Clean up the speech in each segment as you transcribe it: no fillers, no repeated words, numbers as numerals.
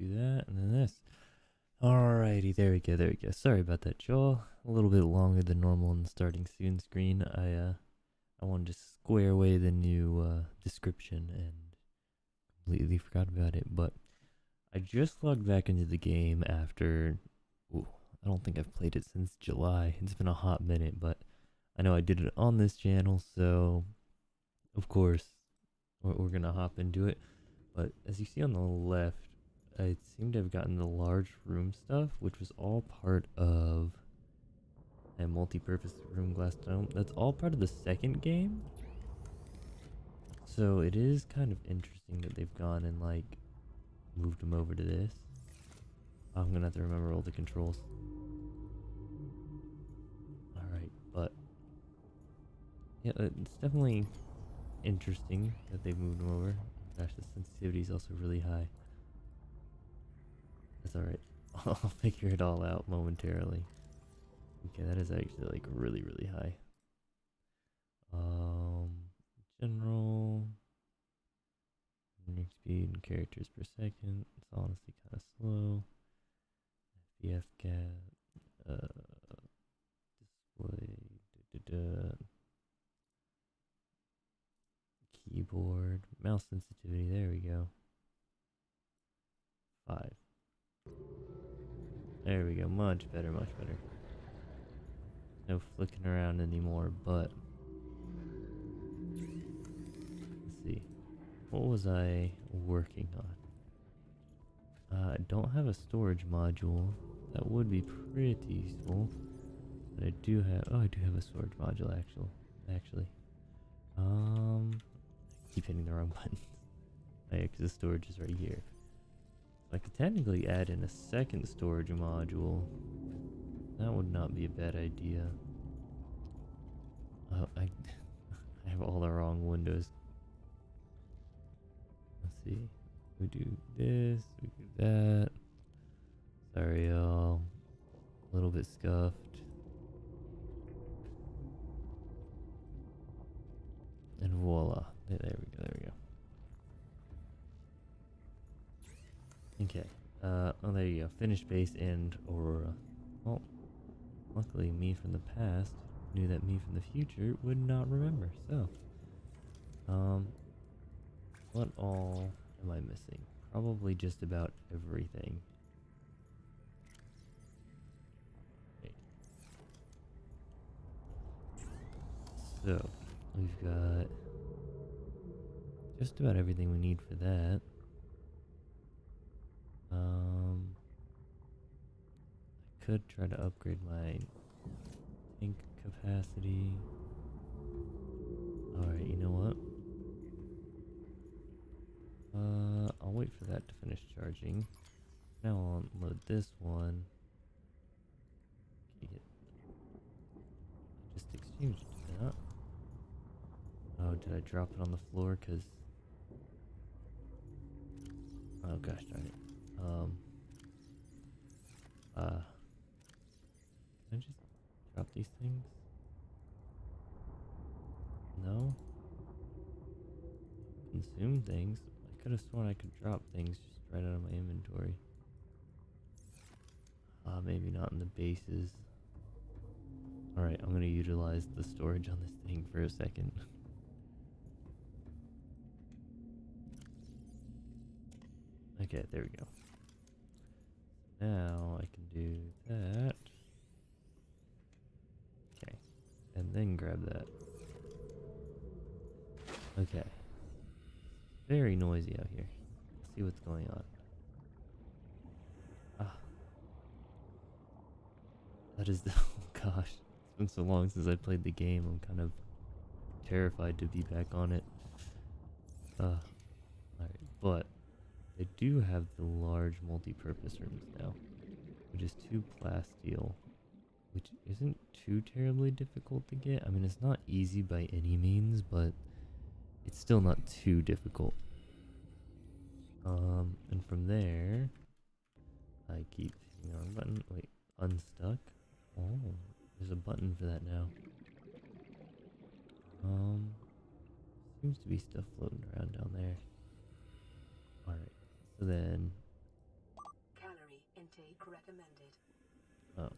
do that, and then this. Alrighty, there we go, there we go. Sorry about that, y'all. A little bit longer than normal in the starting soon screen. I wanted to square away the new description and completely forgot about it, but I just logged back into the game after, ooh, I don't think I've played it since July. It's been a hot minute, but I know I did it on this channel, so of course we're gonna hop into it. But as you see on the left, I seem to have gotten the large room stuff, which was all part of a multi-purpose room glass dome. That's all part of the second game. So it is kind of interesting that they've gone and like moved them over to this. I'm gonna have to remember all the controls. Alright, but yeah, it's definitely interesting that they've moved them over. Gosh, the sensitivity is also really high. That's alright. I'll figure it all out momentarily. Okay, that is actually like really, really high. General running speed and characters per second. It's honestly kind of slow. FPS cap. Display. Keyboard. Mouse sensitivity. There we go. 5. There we go. Much better, much better. No flicking around anymore, but let's see. What was I working on? I don't have a storage module. That would be pretty useful. But I do have, oh, I do have a storage module actually. Keep hitting the wrong buttons. Oh yeah, because the storage is right here. So I could technically add in a second storage module. That would not be a bad idea. Oh, I have all the wrong windows. Let's see. We do this, we do that. Sorry, y'all. A little bit scuffed. And voila. There we go, there we go. Okay. Oh, there you go. Finished base and Aurora. Well, luckily me from the past knew that me from the future would not remember. So, what all am I missing? Probably just about everything. Okay. So, we've got just about everything we need for that. I could try to upgrade my tank capacity. Alright, you know what? I'll wait for that to finish charging. Now I'll unload this one. Okay, I just exchanged that. Oh, did I drop it on the floor? Cause oh gosh darn it. Can I just drop these things? No? Consume things? I could have sworn I could drop things just right out of my inventory. Maybe not in the bases. Alright, I'm gonna utilize the storage on this thing for a second. Okay, there we go. Now I can do that. Okay, and then grab that. Okay. Very noisy out here. Let's see what's going on. Ah. That is the, oh gosh. It's been so long since I played the game, I'm kind of terrified to be back on it. Alright, but they do have the large multi-purpose rooms now, which is 2 plasteel, which isn't too terribly difficult to get. I mean, it's not easy by any means, but it's still not too difficult. And from there, I keep hitting the wrong button. Wait, unstuck? Oh, there's a button for that now. Seems to be stuff floating around down there. Alright, so then recommended. Oh,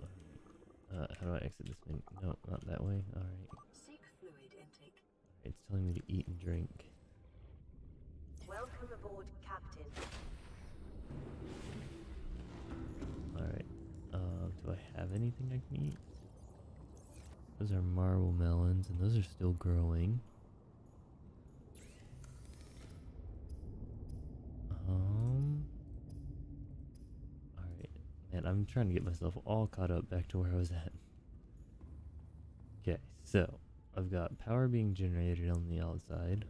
how do I exit this menu? No, not that way. Alright. Seek fluid intake. It's telling me to eat and drink. Welcome aboard, Captain. Alright. Do I have anything I can eat? Those are marble melons, and those are still growing. Alright. Man, I'm trying to get myself all caught up back to where I was at. Okay, so I've got power being generated on the outside.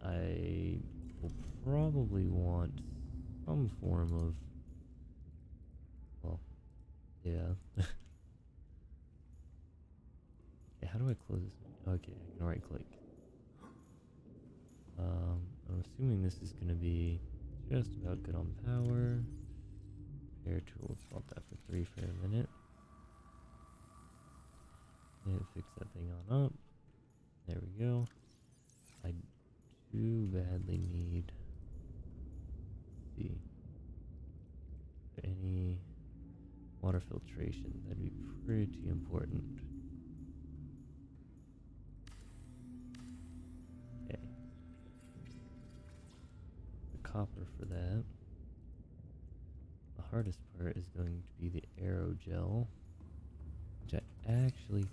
I will probably want some form of, well, yeah. Okay, how do I close this? Okay, I can right click. I'm assuming this is going to be just about good on power. Air tool, swap that for 3 for a minute. And fix that thing on up. There we go. I do badly need, let's see, is there any water filtration? That'd be pretty important. Okay. The copper for that. The hardest part is going to be the aerogel, which I actually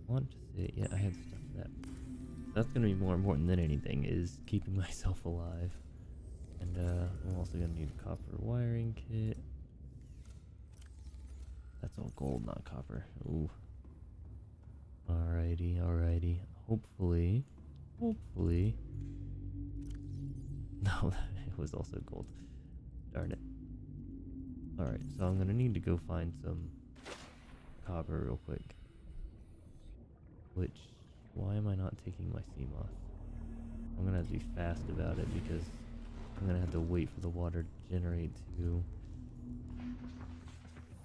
want to say, yeah, I had stuff for that. That's going to be more important than anything, is keeping myself alive. And I'm also going to need a copper wiring kit. That's all gold, not copper. Ooh. Alrighty, alrighty. Hopefully. No, it was also gold. Darn it. Alright, so I'm going to need to go find some copper real quick. Which, why am I not taking my sea moth? I'm gonna have to be fast about it because I'm gonna have to wait for the water to generate too.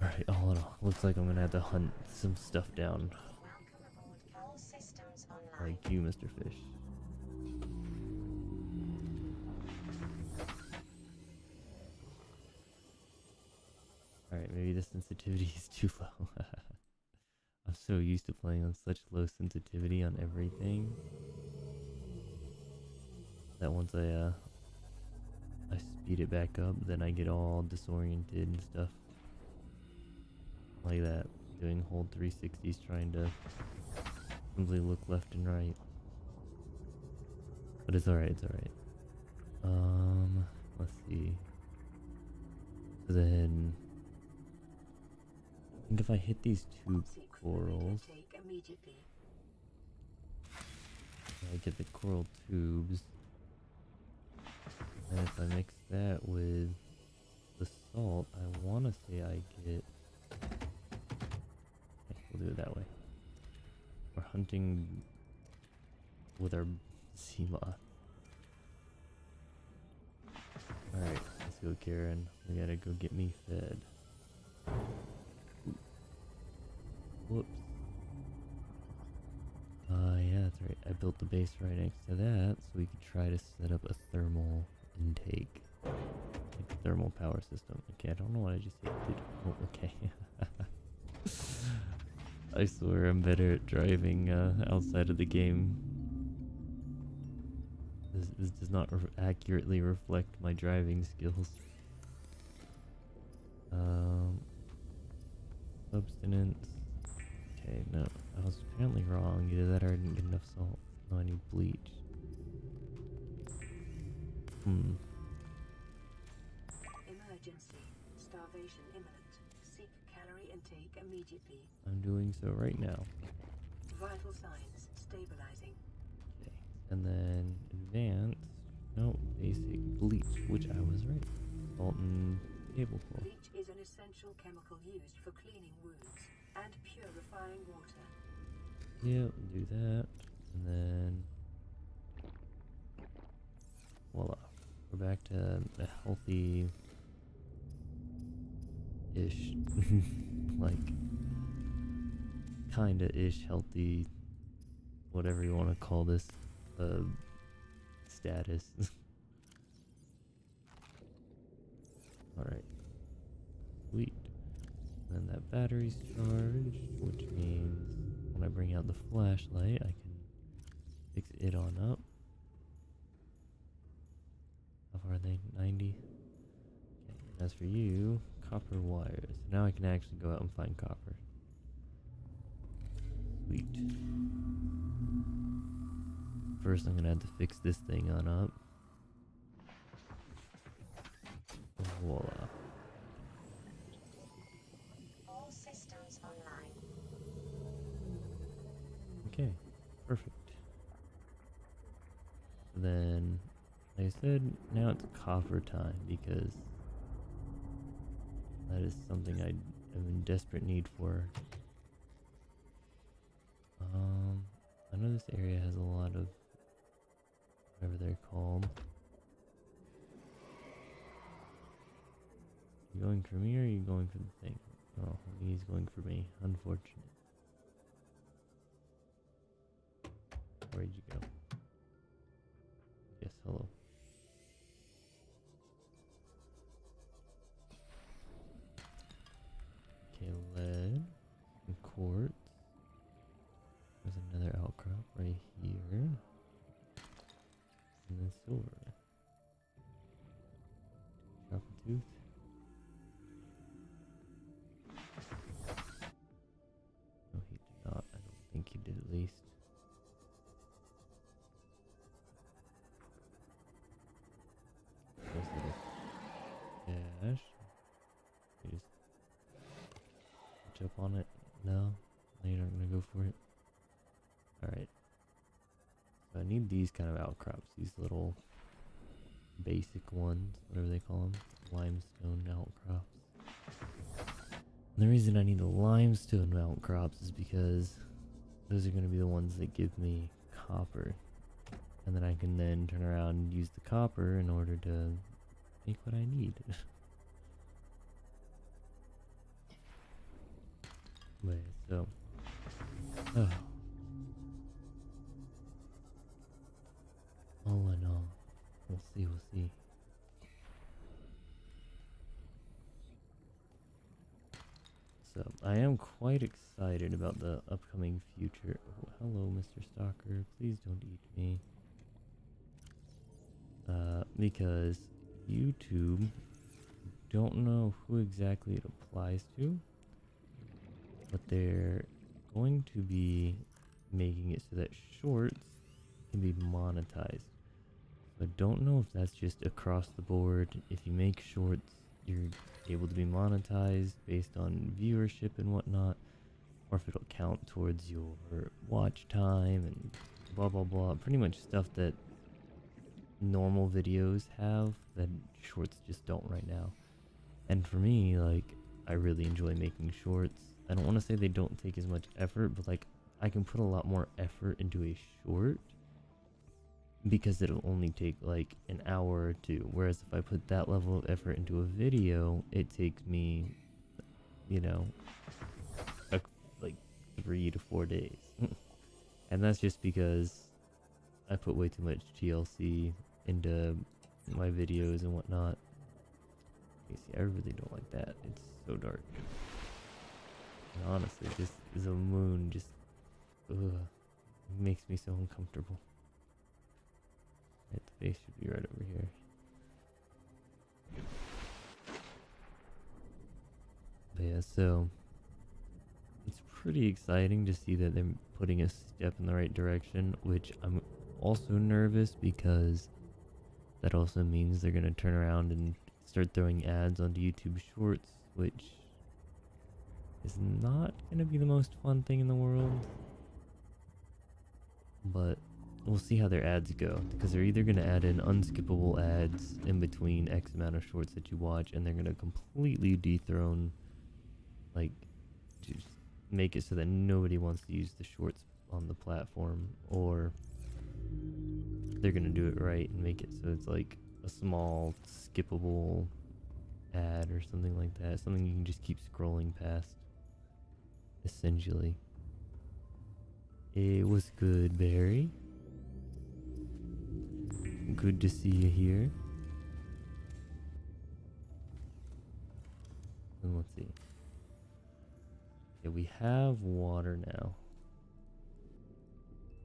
Alright, all in all, looks like I'm gonna have to hunt some stuff down. Like you, Mr. Fish. Alright, maybe the sensitivity is too low. I'm so used to playing on such low sensitivity on everything that once I speed it back up, then I get all disoriented and stuff like that, doing hold 360s, trying to simply look left and right. But it's alright, it's alright. Let's see. So then, I think if I hit these two corals, I get the coral tubes, and if I mix that with the salt, I want to say I get, okay, we'll do it that way. We're hunting with our sea moth. Alright, let's go, Karen. We gotta go get me fed. Whoops. Yeah, that's right. I built the base right next to that so we could try to set up a thermal intake. Like a thermal power system. Okay, I don't know what I just hit. Oh, okay. I swear I'm better at driving outside of the game. This does not accurately reflect my driving skills. Substance. Okay, no, I was apparently wrong. Either that or I didn't get enough salt. No, I need bleach. Emergency. Starvation imminent. Seek calorie intake immediately. I'm doing so right now. Vital signs stabilizing. Okay, and then advanced. No, basic bleach, which I was right. Salt and table cloth. Bleach is an essential chemical used for cleaning wounds and purifying water. Yeah, we'll do that. And then voila. We're back to a healthy-ish, like, kinda-ish healthy, whatever you want to call this, status. Alright. Sweet. And then that battery's charged, which means when I bring out the flashlight, I can fix it on up. How far are they? 90? Okay, as for you, copper wires. Now I can actually go out and find copper. Sweet. First I'm gonna have to fix this thing on up. Voila. All systems online. Okay, perfect. Then, like I said, now it's copper time because that is something I am in desperate need for. I know this area has a lot of whatever they're called. You going for me or are you going for the thing? Oh, he's going for me. Unfortunate. Where'd you go? Yes, hello. Okay, lead and quartz. There's another outcrop right here. And then silver. Drop a tooth. No, he did not. I don't think he did at least. Nice little cash. You just catch up on it. No? No, you're not gonna go for it? Alright. So I need these kind of outcrops. These little basic ones. Whatever they call them. Limestone outcrops. And the reason I need the limestone outcrops is because those are going to be the ones that give me copper. And then I can then turn around and use the copper in order to make what I need. Wait, so... Oh. All in all, we'll see. So, I am quite excited about the upcoming future. Oh, hello, Mr. Stalker. Please don't eat me. Because YouTube, don't know who exactly it applies to, but they're going to be making it so that shorts can be monetized. So I don't know if that's just across the board. If you make shorts, you're able to be monetized based on viewership and whatnot, or if it'll count towards your watch time and blah blah blah. Pretty much stuff that normal videos have that shorts just don't right now. And for me, like, I really enjoy making shorts. I don't want to say they don't take as much effort, but like, I can put a lot more effort into a short because it'll only take like an hour or two, whereas if I put that level of effort into a video, it takes me, you know, like 3 to 4 days. And that's just because I put way too much TLC into my videos and whatnot. You see, I really don't like that. It's so dark. And honestly, just the moon just makes me so uncomfortable. Right, the face should be right over here. But yeah, so it's pretty exciting to see that they're putting a step in the right direction, which I'm also nervous because that also means they're going to turn around and start throwing ads onto YouTube Shorts, which is not going to be the most fun thing in the world. But we'll see how their ads go, because they're either going to add in unskippable ads in between X amount of shorts that you watch, and they're going to completely dethrone, like, just make it so that nobody wants to use the shorts on the platform, or they're going to do it right and make it so it's like a small skippable ad or something like that, something you can just keep scrolling past, essentially. It was good, Barry. Good to see you here. And let's see. Okay, we have water now.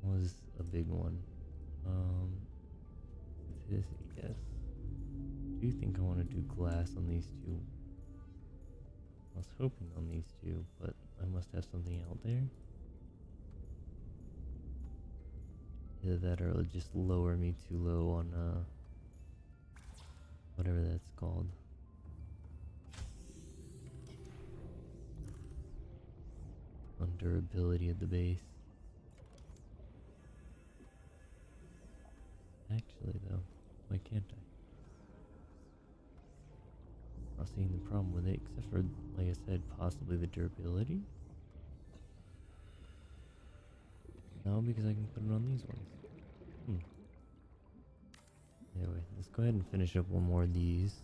Was a big one. This, yes. I do think I want to do glass on these two. I was hoping on these two, but I must have something out there. Either that or it'll just lower me too low on whatever that's called. On durability of the base. Actually though, why can't I? Not seeing the problem with it, except for, like I said, possibly the durability. No, because I can put it on these ones. Anyway, let's go ahead and finish up one more of these.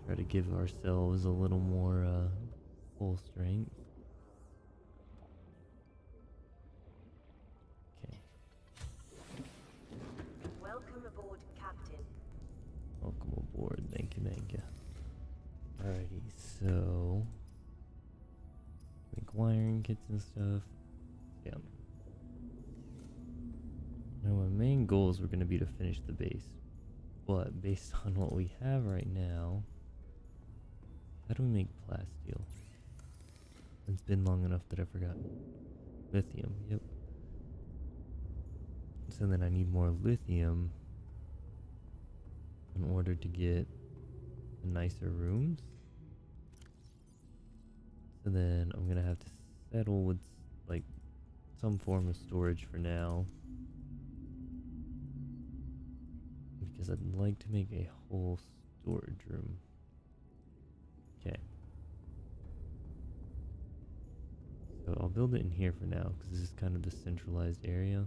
Try to give ourselves a little more full strength. Okay. Welcome aboard, Captain. Welcome aboard. Thank you, thank you. Alrighty, so make wiring kits and stuff. Yeah. Now my main goals were going to be to finish the base, but based on what we have right now, how do we make plasteel? It's been long enough that I forgot. Lithium, yep. So then I need more lithium in order to get the nicer rooms. So then I'm going to have to settle with like some form of storage for now. Because I'd like to make a whole storage room. Okay. So I'll build it in here for now, because this is kind of the centralized area.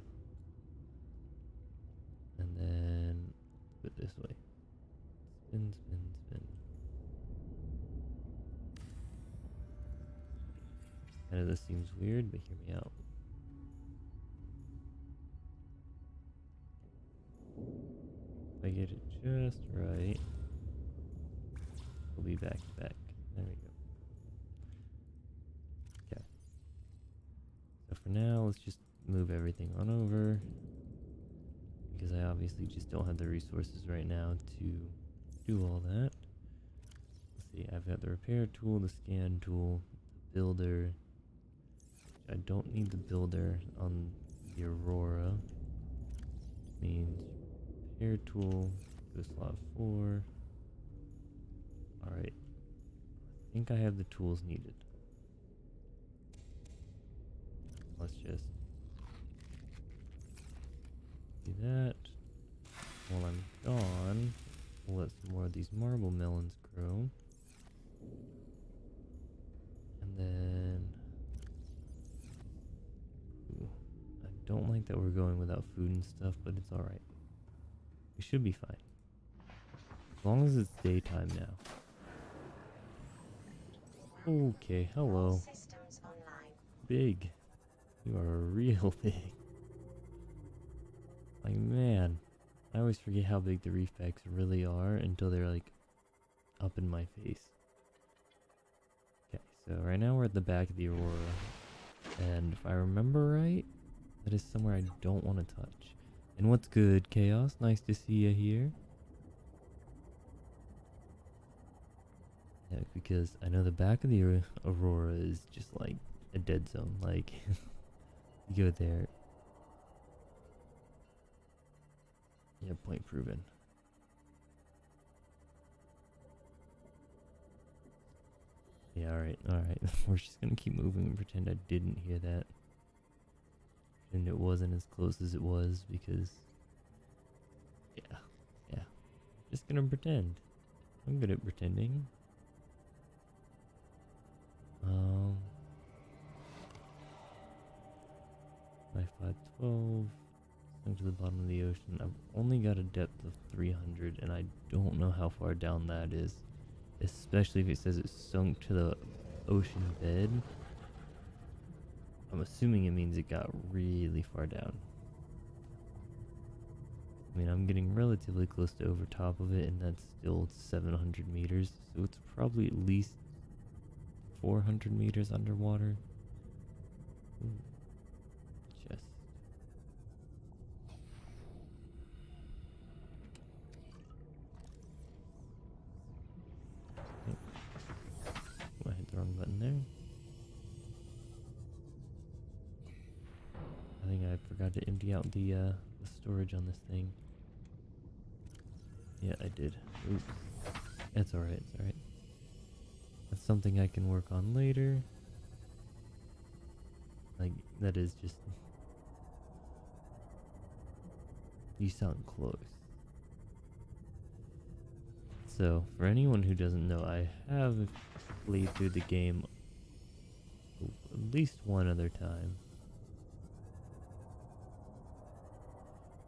And then put it this way. Spin, spin, spin. I know this seems weird, but hear me out. If I get it just right, we'll be back to back. There we go. Okay. So for now, let's just move everything on over, because I obviously just don't have the resources right now to do all that. Let's see, I've got the repair tool, the scan tool, the builder. I don't need the builder on the Aurora. Means repair tool, go slot 4. Alright. I think I have the tools needed. Let's just do that. While I'm gone, we'll let some more of these marble melons grow. And then... Ooh, I don't like that we're going without food and stuff, but it's alright. We should be fine. As long as it's daytime now. Okay, hello. Systems online. Big. You are real big. Like, man. I always forget how big the reef packs really are until they're, like, up in my face. Okay, so right now we're at the back of the Aurora. And if I remember right, that is somewhere I don't want to touch. And what's good, Chaos? Nice to see you here. Yeah, because I know the back of the Aurora is just like a dead zone. Like, you go there. Yeah, point proven. Yeah, alright, alright. We're just gonna keep moving and pretend I didn't hear that. And it wasn't as close as it was because... Yeah. Just gonna pretend. I'm good at pretending. 5, 5, 12. Sunk to the bottom of the ocean. I've only got a depth of 300, and I don't know how far down that is. Especially if it says it's sunk to the ocean bed. I'm assuming it means it got really far down. I mean, I'm getting relatively close to over top of it, and that's still 700 meters, so it's probably at least 400 meters underwater. Ooh, chest. Oh, I hit the wrong button there. I think I forgot to empty out the storage on this thing. Yeah, I did. Oops. That's alright, it's alright. That's something I can work on later. Like, that is just... You sound close. So, for anyone who doesn't know, I have played through the game at least one other time.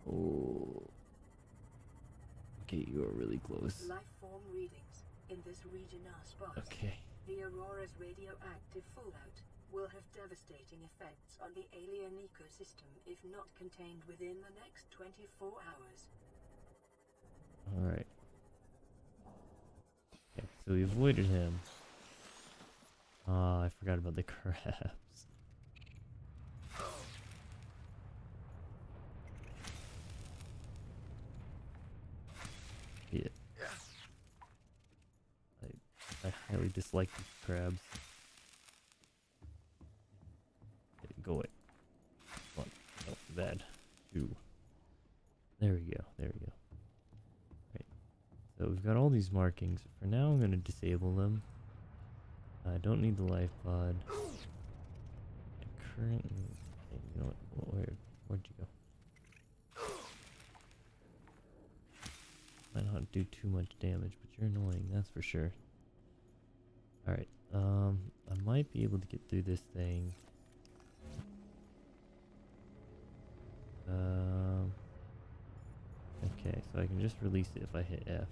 Oh. Okay, you are really close. Life form readings in this region are sparse. Okay. The Aurora's radioactive fallout will have devastating effects on the alien ecosystem if not contained within the next 24 hours. Alright. Okay, so we avoided him. Ah, I forgot about the crabs. Yeah. I highly dislike these crabs. Okay, go away. Come on. Oh, bad. Ooh. There we go. There we go. Right. So we've got all these markings. For now, I'm going to disable them. I don't need the life pod. Current. Okay, you know what? Where'd you go? Might not do too much damage, but you're annoying, that's for sure. Alright, I might be able to get through this thing. Okay, so I can just release it if I hit F.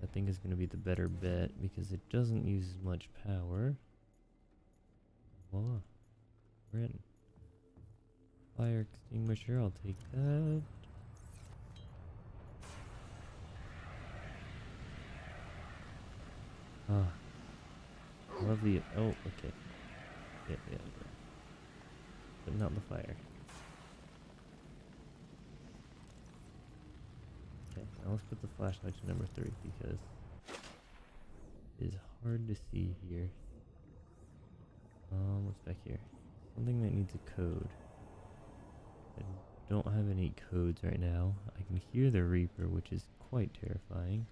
I think is going to be the better bet because it doesn't use as much power. Voila. We're in. Fire extinguisher, I'll take that. Ah. Lovely. Oh, okay. Yeah. But not the fire. Okay, now let's put the flashlight to number 3 because it is hard to see here. What's back here? Something that needs a code. I don't have any codes right now. I can hear the Reaper, which is quite terrifying.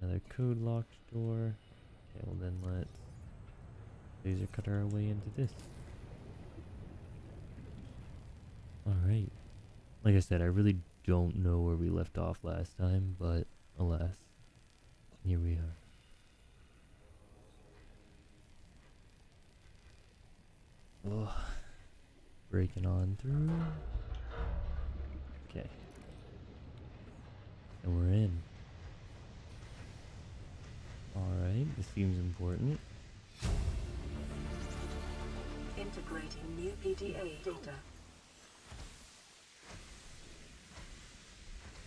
Another code locked door. Okay, well then let's laser cut our way into this. Alright. Like I said, I really don't know where we left off last time, but alas, here we are. Oh, breaking on through. Okay. And we're in. Alright, this seems important. Integrating new PDA data.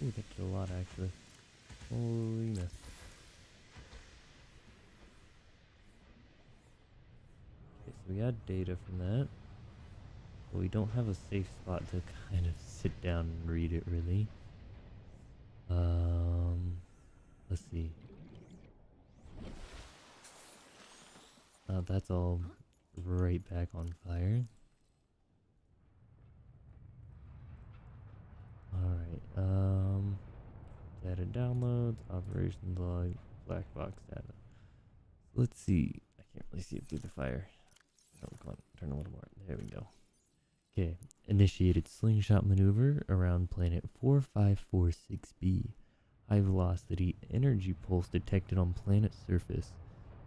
Ooh, that did a lot actually. Holiness. Okay, so we got data from that. But we don't have a safe spot to kind of sit down and read it really. Let's see. That's all right back on fire. Alright, data downloads, operations log, black box data. Let's see. I can't really see it through the fire. Oh, come on, turn a little more. There we go. Okay, initiated slingshot maneuver around planet 4546b. High velocity energy pulse detected on planet surface.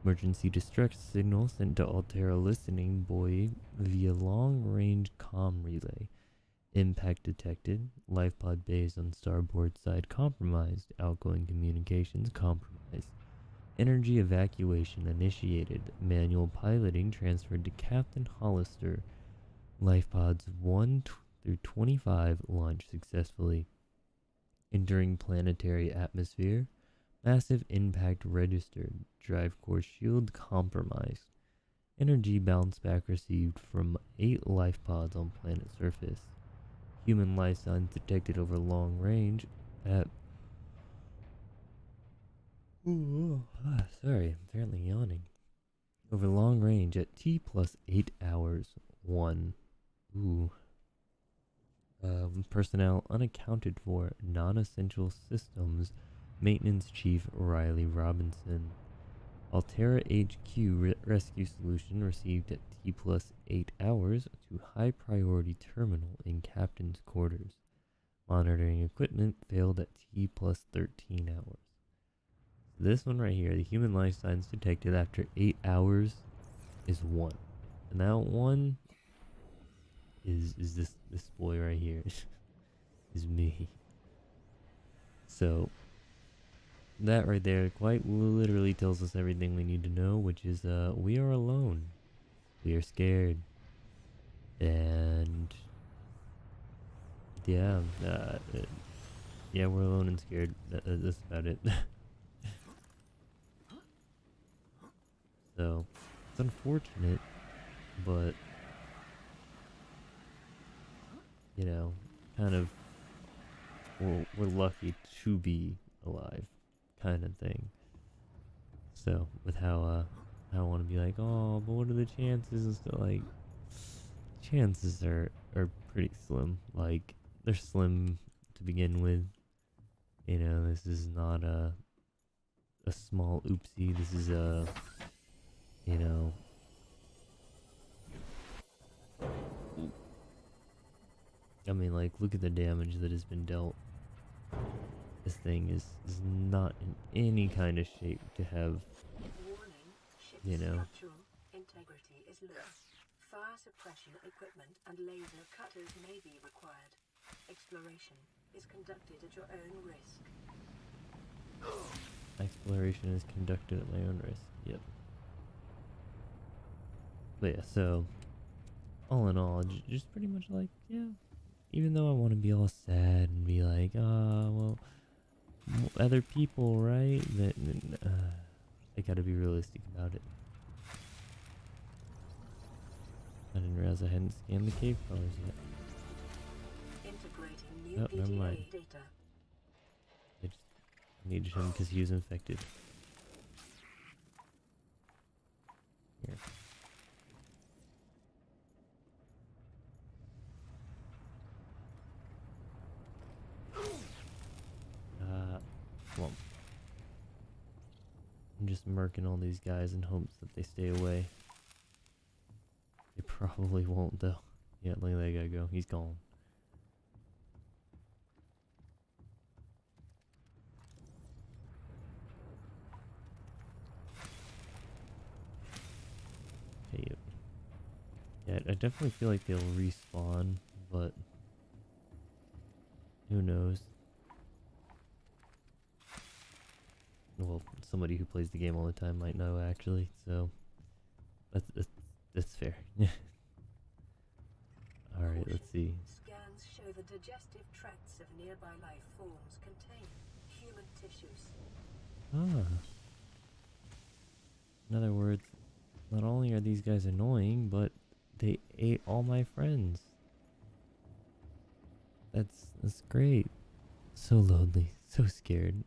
Emergency distress signal sent to Altera listening buoy via long-range comm relay. Impact detected. Life pod bays on starboard side compromised. Outgoing communications compromised. Energy evacuation initiated. Manual piloting transferred to Captain Hollister. Life pods 1 through 25 launched successfully. Entering planetary atmosphere. Massive impact registered. Drive core shield compromised. Energy bounce back received from 8 life pods on planet surface. Human life signs detected over long range at... sorry, I'm apparently yawning. Over long range at T plus 8 hours. 1. Ooh. Personnel unaccounted for. Non-essential systems. Maintenance Chief Riley Robinson. Altera HQ rescue solution received at T plus 8 hours to high priority terminal in captain's quarters. Monitoring equipment failed at T plus 13 hours. This one right here, the human life signs detected after 8 hours is 1. And that 1 is this boy right here. Is me. So that right there quite literally tells us everything we need to know, which is we are alone. We are scared. And yeah, yeah, we're alone and scared. That's about it. So it's unfortunate, but you know, kind of we're lucky to be alive, kind of thing. So with how I don't want to be like, oh, but what are the chances and stuff, like chances are pretty slim. Like they're slim to begin with. You know, this is not a small oopsie. This is a, you know, I mean, like, look at the damage that has been dealt. This thing is not in any kind of shape to have, Warning, ship's you know. structural integrity is low. Fire suppression equipment and laser cutters may be required. Exploration is conducted at your own risk. Exploration is conducted at my own risk. Yep. But yeah, so all in all, just pretty much like, yeah. Even though I want to be all sad and be like, well, other people, right? That I gotta be realistic about it. I didn't realize I hadn't scanned the cave crawlers yet. Integrating new Oh, never mind. PTA data. I just needed him because he was infected. Here. Well, I'm just murking all these guys in hopes that they stay away. They probably won't though. Yeah, look at that guy go. He's gone. Okay, yeah, I definitely feel like they'll respawn, but who knows? Well, somebody who plays the game all the time might know actually, so that's fair. Alright, let's see. Scans show the digestive tracts of nearby life forms contain human tissues. Ah. In other words, not only are these guys annoying, but they ate all my friends. That's great. So lonely, so scared.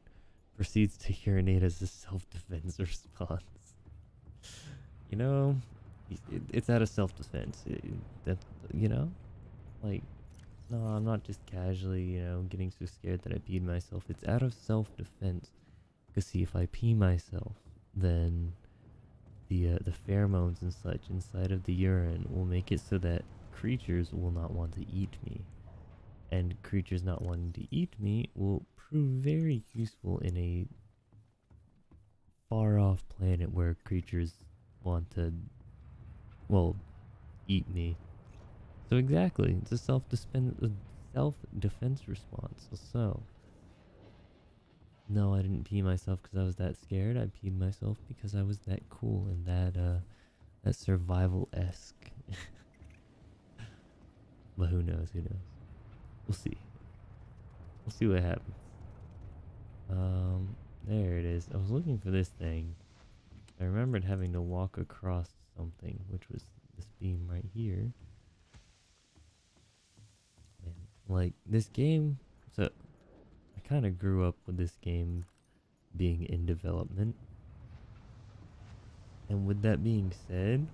Proceeds to urinate as a self-defense response. You know, it's out of self-defense. That, you know, like, no, I'm not just casually, you know, getting so scared that I peed myself. It's out of self-defense. Because see, if I pee myself, then the pheromones and such inside of the urine will make it so that creatures will not want to eat me. And creatures not wanting to eat me will prove very useful in a far off planet where creatures want to, well, eat me. So exactly, it's a self-defense response. So no, I didn't pee myself because I was that scared. I peed myself because I was that cool and that survival-esque. But who knows, who knows. We'll see. We'll see what happens. There it is. I was looking for this thing. I remembered having to walk across something, which was this beam right here. And like this game, so I kind of grew up with this game being in development. And with that being said,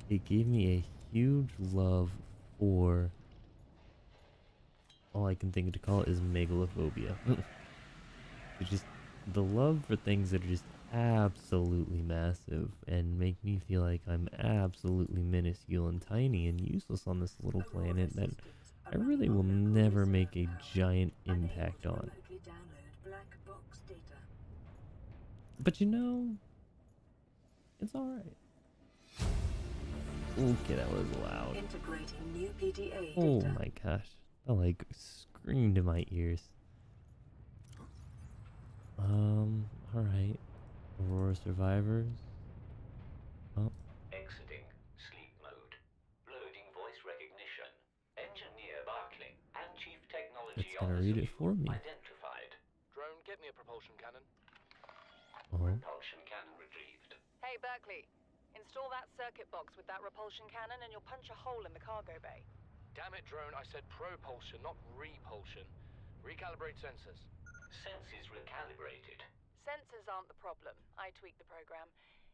it gave me a huge love for, all I can think to call it is megalophobia. It's just the love for things that are just absolutely massive and make me feel like I'm absolutely minuscule and tiny and useless on this little planet that I really will never make a giant impact on. But you know, it's alright. Okay, that was loud. Integrating new PDA Oh data. my gosh. That like screamed in my ears. Alright. Aurora survivors. Oh, Exiting sleep mode. Loading voice recognition. Engineer Barclay and Chief Technology it's gonna Officer read it for me. identified. Drone, get me a propulsion cannon. Oh, Propulsion cannon retrieved. Hey, Berkeley. Install that circuit box with that repulsion cannon and you'll punch a hole in the cargo bay. Damn it, drone, I said propulsion, not repulsion. Recalibrate sensors. Senses recalibrated. Sensors aren't the problem. I tweaked the program.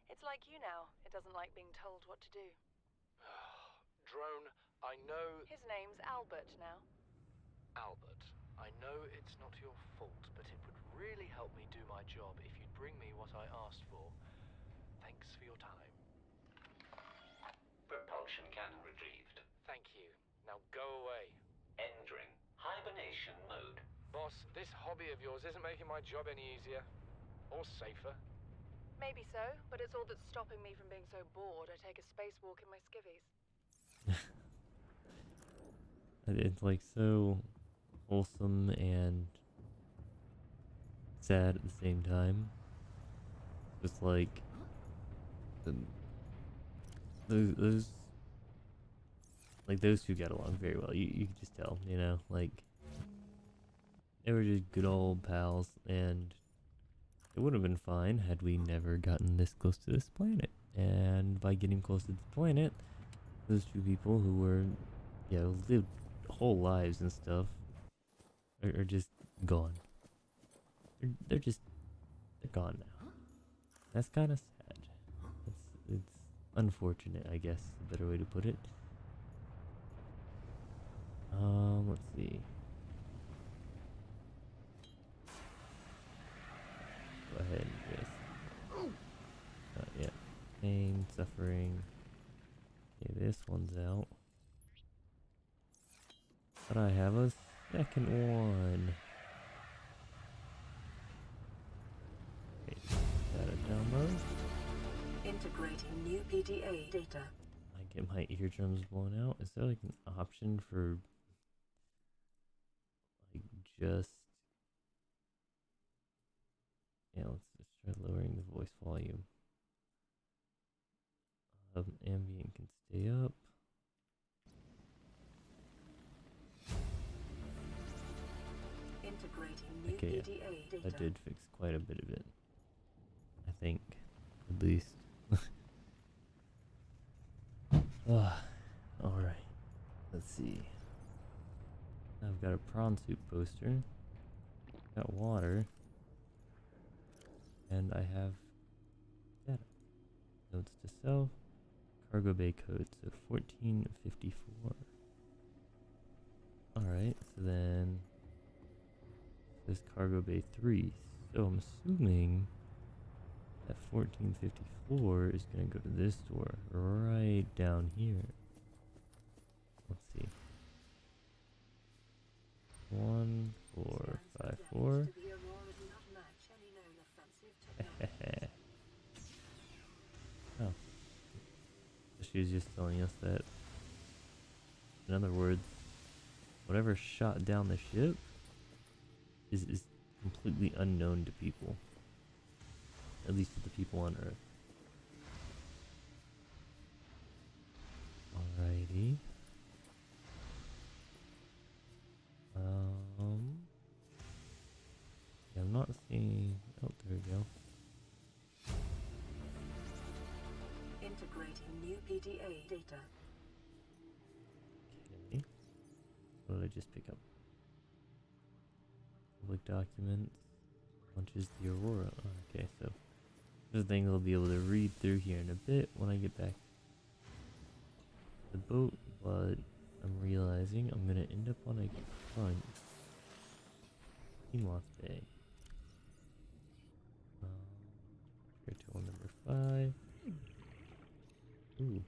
It's like you now. It doesn't like being told what to do. Drone, I know... His name's Albert now. Albert, I know it's not your fault, but it would really help me do my job if you'd bring me what I asked for. Thanks for your time. Propulsion cannon retrieved. Thank you. Now go away. Entering hibernation mode. Boss, this hobby of yours isn't making my job any easier. Or safer. Maybe so, but it's all that's stopping me from being so bored I take a spacewalk in my skivvies. it's like so wholesome and sad at the same time. Just like those like those two got along very well. You could just tell, you know, like they were just good old pals, and it would have been fine had we never gotten this close to this planet. And by getting close to the planet, those two people who were, you know, lived whole lives and stuff are just gone. They're gone now. That's kind of sad. It's unfortunate, I guess, is a better way to put it. Let's see. Go ahead and just, yeah, pain, suffering. Okay, this one's out. But I have a second one. Okay, data download. Integrating new PDA data. I get my eardrums blown out. Is there like an option for like just, yeah, let's just try lowering the voice volume. Ambient can stay up. Integrating new Okay, PDA yeah, data. that did fix quite a bit of it. I think, at least. Alright. Let's see. I've got a prawn soup poster. Got water. And I have data. Notes to self. Cargo bay code. So 1454. Alright, so then this cargo bay 3. So I'm assuming that 1454 is going to go to this door right down here. Let's see. 1454. Oh. She was just telling us that, in other words, whatever shot down the ship is completely unknown to people. At least to the people on Earth. Alrighty. Yeah, I'm not seeing. Oh, there we go. Integrating new PDA data. Okay. What did I just pick up? Public documents. Launches the Aurora. Oh, okay, so there's a thing I'll be able to read through here in a bit when I get back to the boat, but I'm realizing I'm gonna end up on a front. Moth Bay. Tool number 5. Ooh.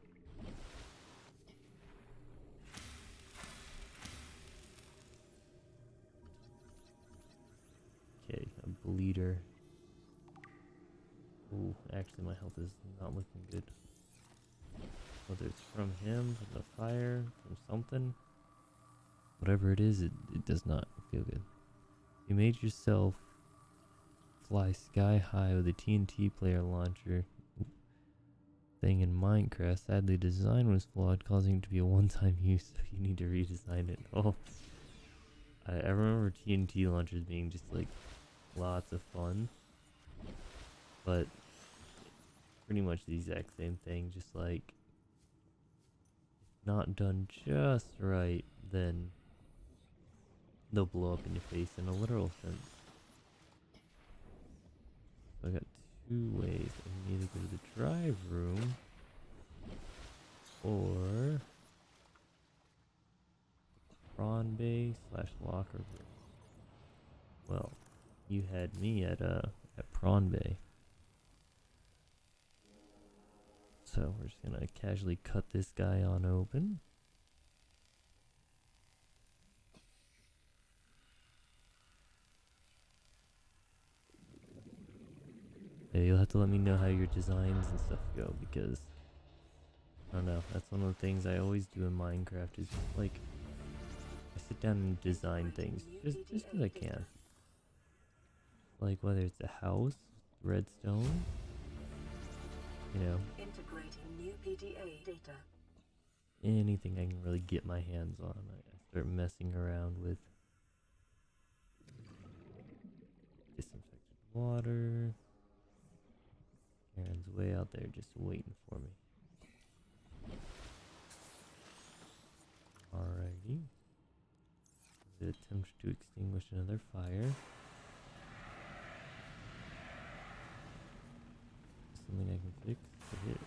Okay, a bleeder. Ooh, actually my health is not looking good. Whether it's from him, from the fire, from something. Whatever it is, it does not feel good. You made yourself fly sky high with a TNT player launcher thing in Minecraft. Sadly, the design was flawed, causing it to be a one-time use, so you need to redesign it. Oh, I remember TNT launchers being just like lots of fun, but pretty much the exact same thing, just like not done just right, then they'll blow up in your face in a literal sense. So I got 2 ways. I can either go to the drive room or prawn bay / locker room. Well, you had me at prawn bay. So we're just gonna casually cut this guy on open. Yeah, you'll have to let me know how your designs and stuff go, because I don't know, that's one of the things I always do in Minecraft is just like I sit down and design things just because I can. Like whether it's a house, redstone, you know, Integrating new PDA data. anything I can really get my hands on. I start messing around with disinfected water. Karen's way out there just waiting for me. Alrighty. The attempt to extinguish another fire. Something I can fix. It is.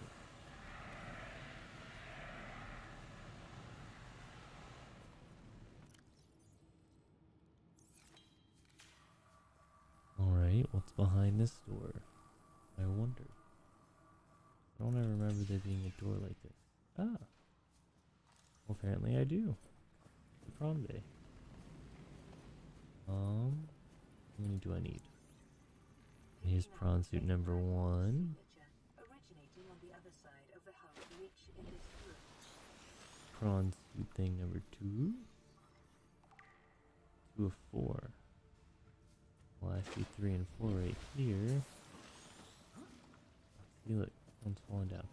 Alright, what's behind this door? I wonder. I don't ever remember there being a door like this. Ah. Well, apparently I do. The prom day. How many do I need? Here's prawn suit number 1. Originating on the other side of the house reach in this room. Prawn suit thing number 2. 2 of 4. Well, I see 3 and 4 right here. See, look, one's falling down.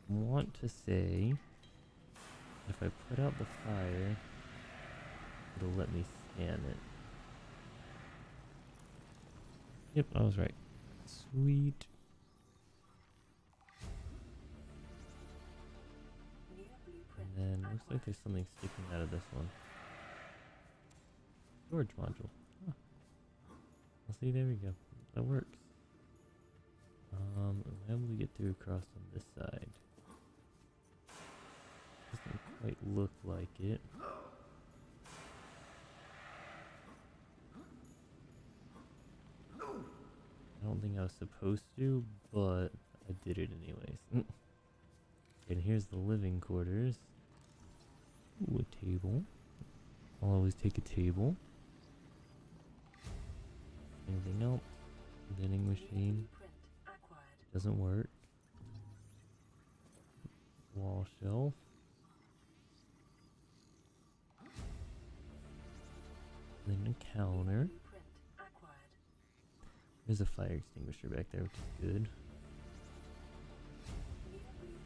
I want to say, if I put out the fire, it'll let me scan it. Yep, I was right. Sweet. And then looks like there's something sticking out of this one. Storage module. Huh. Well, see, there we go. That works. I'm able to get through across on this side. Doesn't quite look like it. I don't think I was supposed to, but I did it anyways. And here's the living quarters. Ooh, a table. I'll always take a table. Anything else? Vending machine. Doesn't work. Wall shelf. Then a counter. There's a fire extinguisher back there, which is good.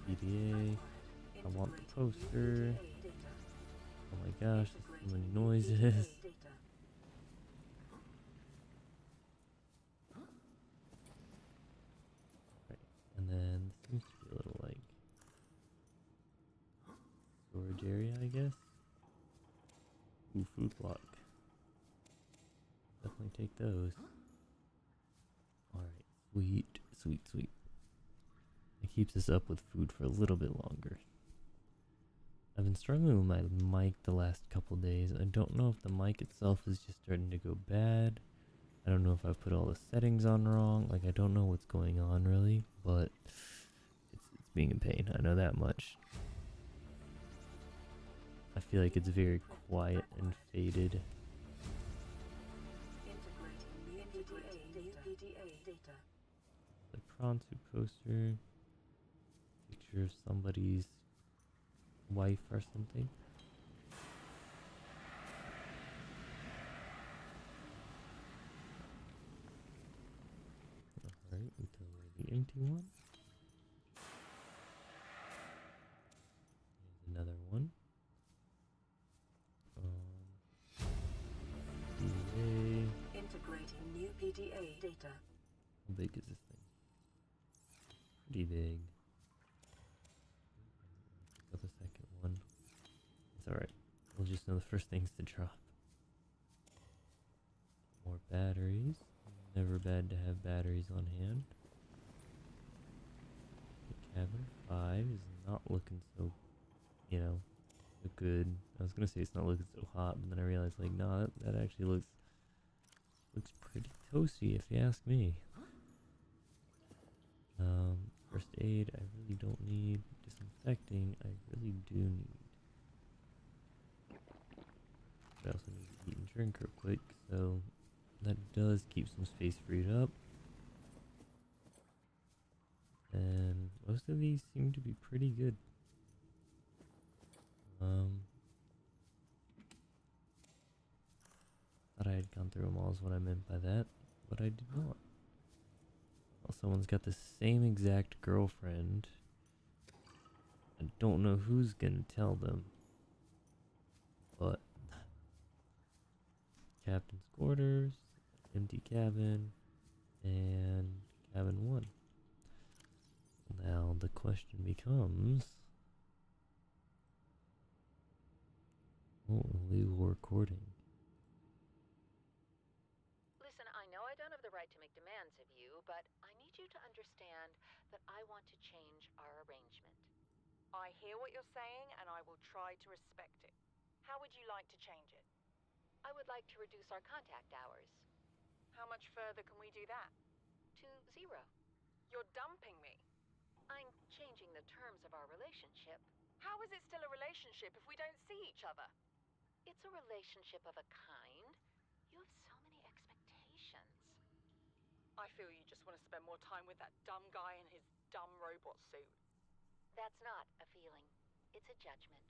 PDA. I want the poster. Oh my gosh, there's so many noises. guess. Ooh, food block. Definitely take those. Alright, sweet, sweet, sweet. It keeps us up with food for a little bit longer. I've been struggling with my mic the last couple days. I don't know if the mic itself is just starting to go bad. I don't know if I've put all the settings on wrong. Like, I don't know what's going on really, but it's being a pain. I know that much. I feel like it's very quiet and faded. Integrating new PDA data. The Pronto poster. Picture of somebody's wife or something. Alright, until the empty one. Here's another one. PDA. Integrating new PDA data. How big is this thing? Pretty big. Pick up the second one. It's alright. We'll just know the first things to drop. More batteries. Never bad to have batteries on hand. The cabin 5 is not looking so, you know, so good. I was gonna say it's not looking so hot, but then I realized, like, no, that actually looks pretty toasty if you ask me. First aid, I really don't need. Disinfecting, I really do need. But I also need to eat and drink real quick, so that does keep some space freed up. And most of these seem to be pretty good. Thought I had gone through them all is what I meant by that, but I did not. Well, someone's got the same exact girlfriend. I don't know who's gonna tell them, but captain's quarters, empty cabin, and cabin 1. Now the question becomes, illegal recording. Listen, I know I don't have the right to make demands of you, but I need you to understand that I want to change our arrangement. I hear what you're saying, and I will try to respect it. How would you like to change it? I would like to reduce our contact hours How much further can we do that? to 0. You're dumping me. I'm changing the terms of our relationship. How is it still a relationship if we don't see each other? It's a relationship of a kind. You have so many expectations. I feel you just want to spend more time with that dumb guy in his dumb robot suit. That's not a feeling. It's a judgment.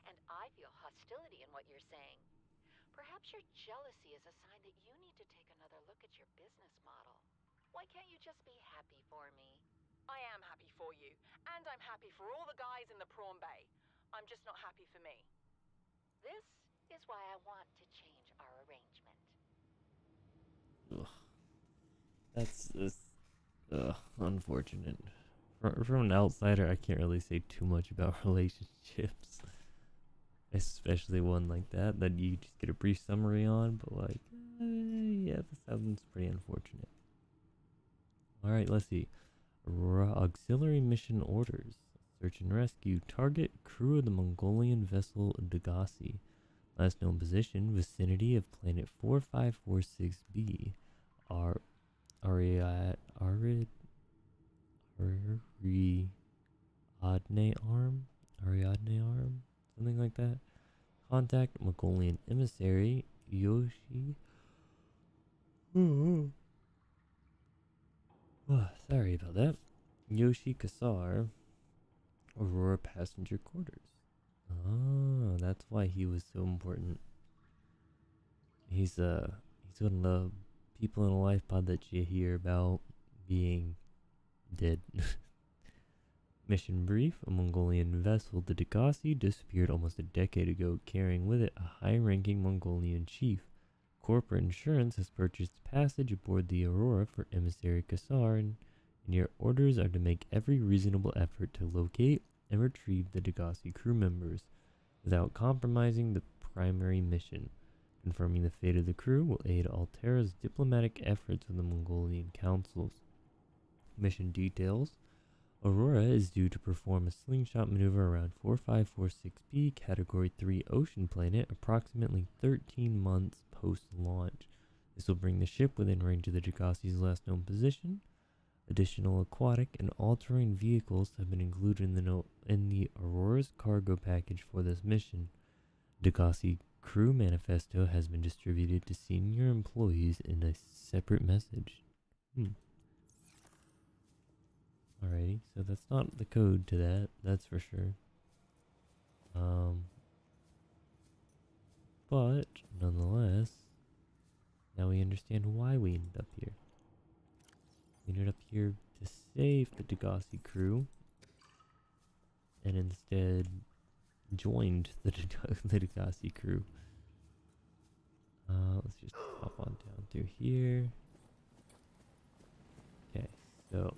And I feel hostility in what you're saying. Perhaps your jealousy is a sign that you need to take another look at your business model. Why can't you just be happy for me? I am happy for you, and I'm happy for all the guys in the prawn bay. I'm just not happy for me. This is why I want to change our arrangement. Ugh. That's unfortunate. From an outsider, I can't really say too much about relationships, especially one like that you just get a brief summary on. But like, yeah, this sounds pretty unfortunate. All right, let's see. Auxiliary mission orders: search and rescue. Target crew of the Mongolian vessel Degasi. Last known position: vicinity of planet 4546b. Ariadne arm, something like that. Contact Mongolian emissary Yoshi. Sorry about that. Yoshi Kasar, Aurora passenger quarters. Oh, that's why he was so important. He's one of the people in a life pod that you hear about being dead. Mission brief: a Mongolian vessel, the Degasi, disappeared almost a decade ago, carrying with it a high-ranking Mongolian chief. Corporate insurance has purchased passage aboard the Aurora for emissary Kasar, and your orders are to make every reasonable effort to locate and retrieve the Degasi crew members. without compromising the primary mission. Confirming the fate of the crew will aid Altera's diplomatic efforts with the Mongolian councils. Mission details. Aurora is due to perform a slingshot maneuver around 4546b Category 3 ocean planet approximately 13 months post-launch. This will bring the ship within range of the Degassi's last known position. Additional aquatic and all-terrain vehicles have been included in the Aurora's cargo package for this mission. Degassi crew manifesto has been distributed to senior employees in a separate message. Alrighty, so that's not the code to that, that's for sure. But, nonetheless, now we understand why we ended up here. We ended up here to save the Degassi crew, and instead joined the Degassi crew. Let's just hop on down through here. Okay, so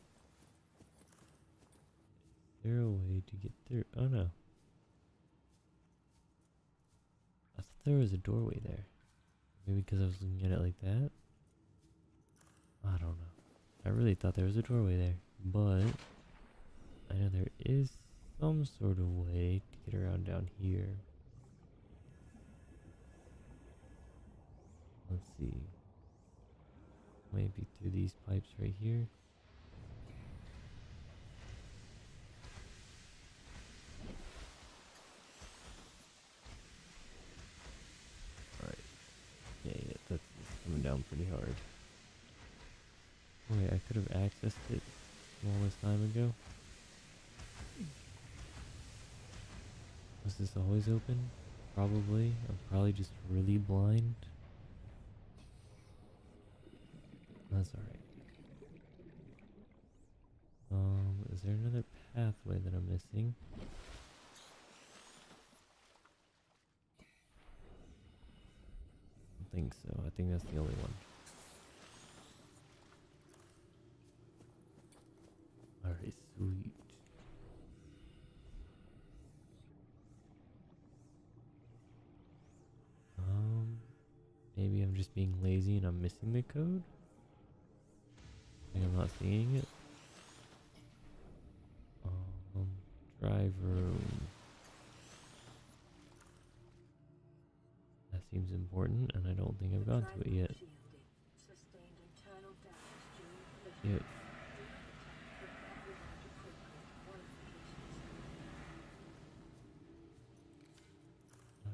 is there a way to get through? Oh no. I thought there was a doorway there. Maybe because I was looking at it like that? I don't know. I really thought there was a doorway there, but I know there is some sort of way to get around down here. Let's see. Maybe through these pipes right here. Alright. Yeah, that's coming down pretty hard. Wait, I could have accessed it all this time ago. Was this always open? Probably. I'm probably just really blind. That's alright. Is there another pathway that I'm missing? I don't think so. I think that's the only one. Alright, sweet. Maybe I'm just being lazy and I'm missing the code? I'm not seeing it. Drive room. That seems important, and I don't think I've gone to it yet. Yep.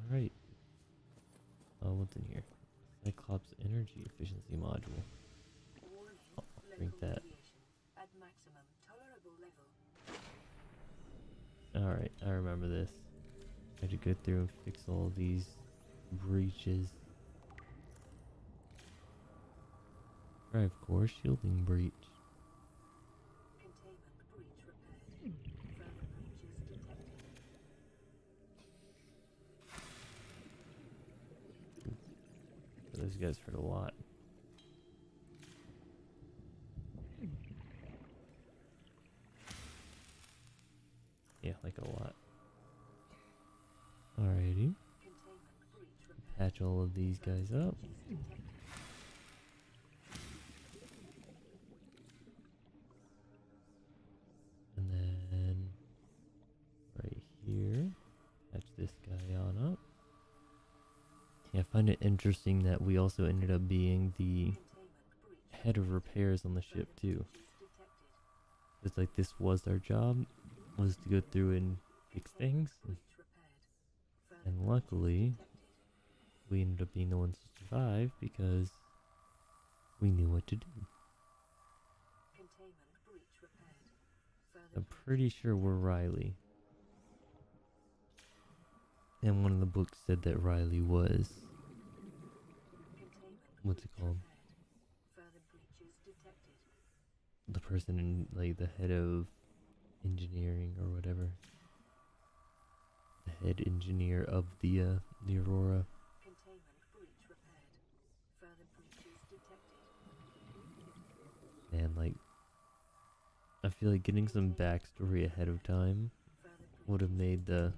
Alright. What's in here? Cyclops energy efficiency module. I'll drink that. Alright, I remember this. I had to go through and fix all these breaches. Drive core shielding breach. Those guys hurt a lot. Yeah, like a lot. Alrighty. Patch all of these guys up. And then right here, patch this guy on up. Yeah, I find it interesting that we also ended up being the head of repairs on the ship too. It's like this was our job, was to go through and fix things. And luckily, we ended up being the ones to survive because we knew what to do. I'm pretty sure we're Riley. And one of the books said that Riley was... what's it called? The person in, like, the head of engineering or whatever. The head engineer of the Aurora. And, like, I feel like getting some backstory ahead of time would have made the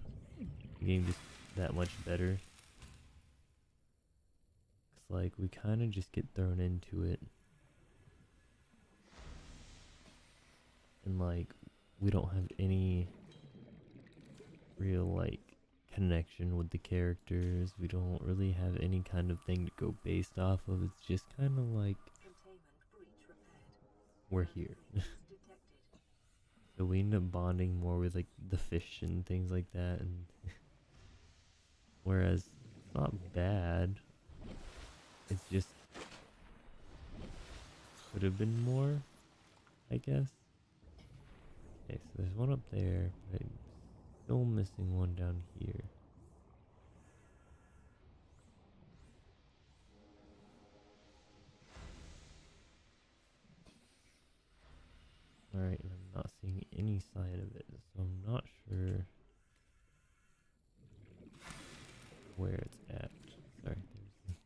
game just that much better. It's like we kind of just get thrown into it. And like we don't have any real like connection with the characters. We don't really have any kind of thing to go based off of. It's just kind of like we're here. So we end up bonding more with like the fish and things like that, and whereas it's not bad, it's just could have been more, I guess. Okay, so there's one up there, but I'm still missing one down here. Alright, and I'm not seeing any sign of it, so I'm not sure where it's at. Sorry, there's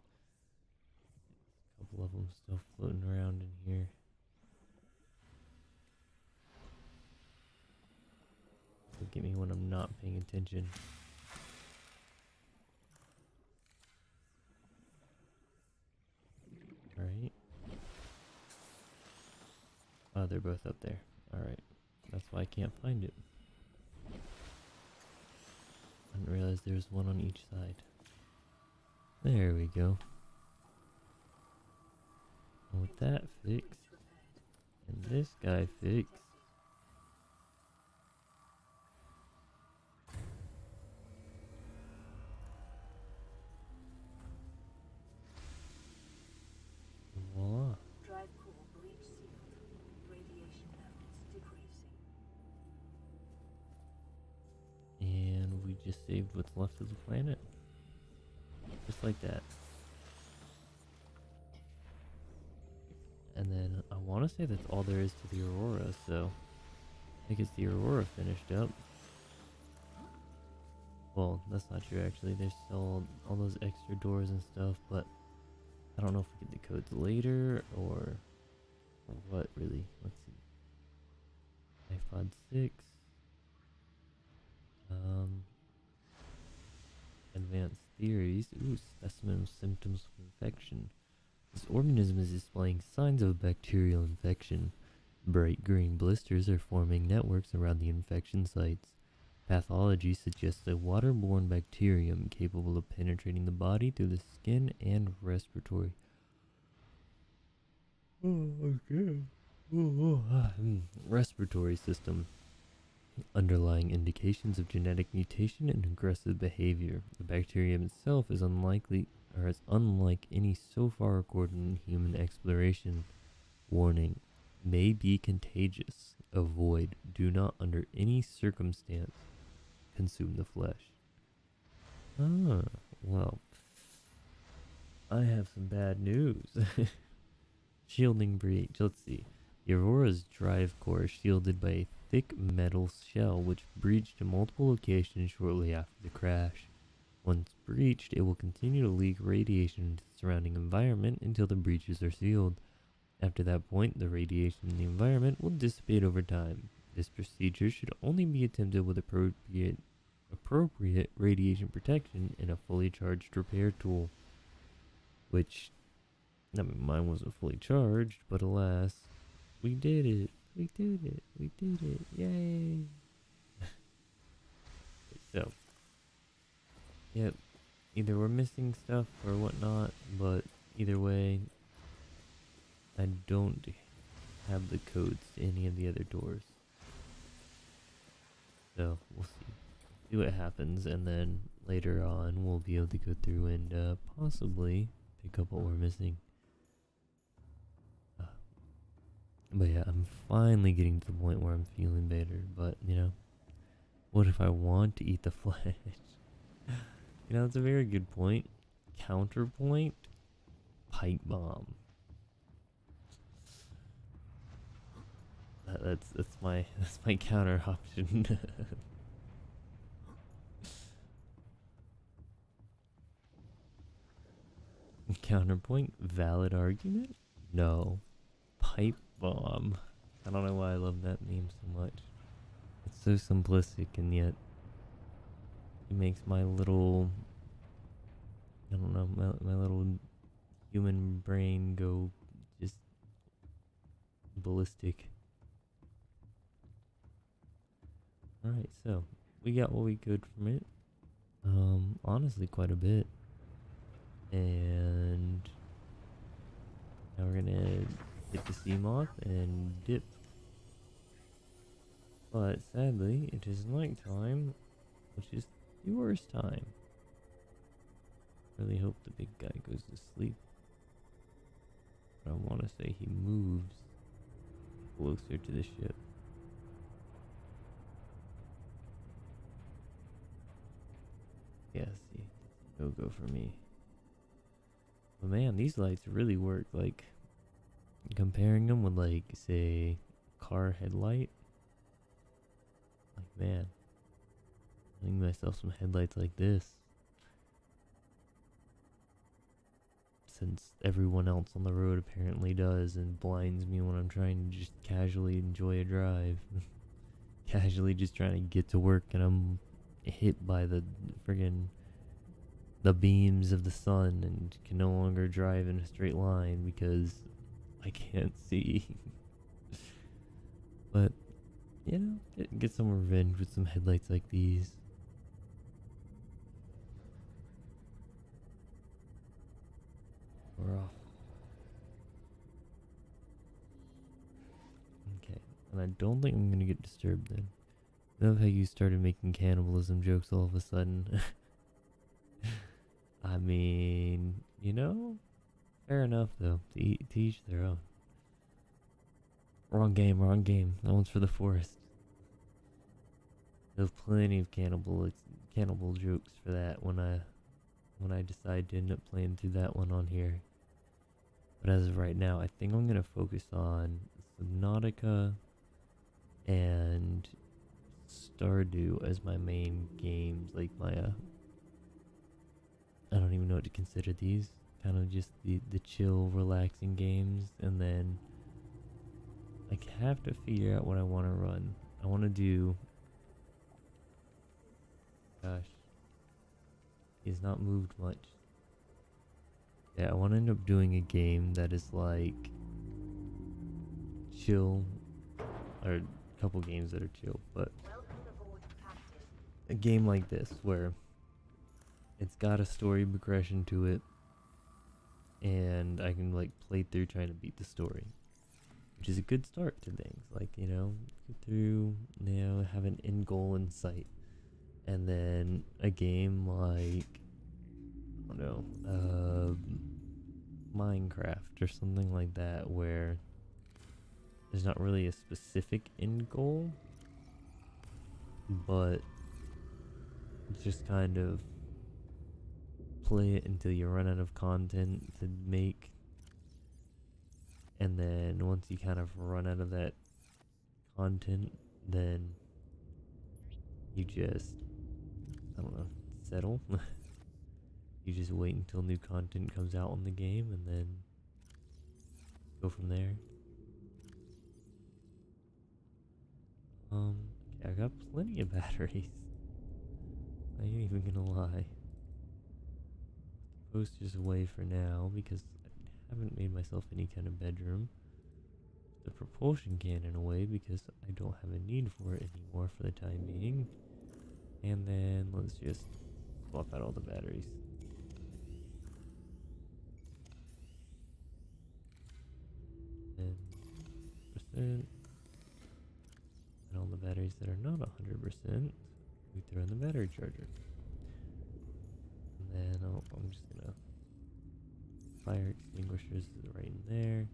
a couple of them still floating around in here. So get me when I'm not paying attention. Alright. Oh, they're both up there. Alright. That's why I can't find it. I didn't realize there was one on each side. There we go. And with that fixed, and this guy fixed, voila. Drive core breach sealed. Radiation levels decreasing. And we just saved what's left of the planet. Just like that. And then I want to say that's all there is to the Aurora, so I think it's the Aurora finished up. Well, that's not true actually. There's still all those extra doors and stuff, but I don't know if we get the codes later or what really. Let's see. iPod 6. Advanced theories. Ooh, specimen symptoms of infection. This organism is displaying signs of bacterial infection. Bright green blisters are forming networks around the infection sites. Pathology suggests a waterborne bacterium capable of penetrating the body through the skin and respiratory. Respiratory system. Underlying indications of genetic mutation and aggressive behavior. The bacterium itself is unlike any so far recorded in human exploration. Warning: may be contagious. Avoid. Do not under any circumstance consume the flesh. Ah, well, I have some bad news. Shielding breach. Let's see. The Aurora's drive core is shielded by a thick metal shell which breached in multiple locations shortly after the crash. Once breached, it will continue to leak radiation into the surrounding environment until the breaches are sealed. After that point, the radiation in the environment will dissipate over time. This procedure should only be attempted with appropriate radiation protection and a fully charged repair tool. Which, I mean, mine wasn't fully charged, but alas, we did it. We did it. We did it. Yay. So, yep, either we're missing stuff or whatnot, but either way, I don't have the codes to any of the other doors. So, we'll see what happens, and then later on, we'll be able to go through and possibly pick up what we're missing. But yeah, I'm finally getting to the point where I'm feeling better, but, you know, what if I want to eat the flesh? You know, that's a very good point. Counterpoint, pipe bomb. That's my counter option. Counterpoint, valid argument? No. Pipe bomb. I don't know why I love that meme so much. It's so simplistic and yet It makes my little, I don't know, my little human brain go just ballistic. Alright, so we got what we could from it. Honestly, quite a bit. And now we're gonna hit the sea moth and dip. But sadly, it is nighttime, which is the worst time. Really hope the big guy goes to sleep. But I want to say he moves closer to the ship. Yeah, see, no go for me. But man, these lights really work. Like, comparing them with, like, say, car headlight. Like, man, I need myself some headlights like this. Since everyone else on the road apparently does and blinds me when I'm trying to just casually enjoy a drive. Casually just trying to get to work and I'm hit by the friggin' the beams of the sun and can no longer drive in a straight line because I can't see. But, you know, get some revenge with some headlights like these. We're off. Okay, and I don't think I'm gonna get disturbed then. I love how you started making cannibalism jokes all of a sudden. I mean, you know, fair enough though. To each their own. Wrong game, wrong game. That one's for the forest. There's plenty of cannibal jokes for that when I decide to end up playing through that one on here. But as of right now, I think I'm gonna focus on Subnautica and Stardew as my main games, like my I don't even know what to consider these. Kind of just the chill, relaxing games, and then I have to figure out what I want to run. I want to do. Gosh, he's not moved much. Yeah, I want to end up doing a game that is like chill, or a couple games that are chill, but a game like this where it's got a story progression to it, and I can like play through trying to beat the story, which is a good start to things. Like, you know, go through, you know, have an end goal in sight, and then a game like, I don't know, Minecraft or something like that, where there's not really a specific end goal, but just kind of play it until you run out of content to make, and then once you kind of run out of that content, then you just, I don't know, settle. You just wait until new content comes out on the game and then go from there. Okay, I got plenty of batteries. I ain't even gonna lie. Poster's away for now because I haven't made myself any kind of bedroom. The propulsion cannon away because I don't have a need for it anymore for the time being. And then let's just swap out all the batteries. And percent. And all the batteries that are not 100%, we throw in the battery charger. And then I'm just gonna fire extinguishers right in there.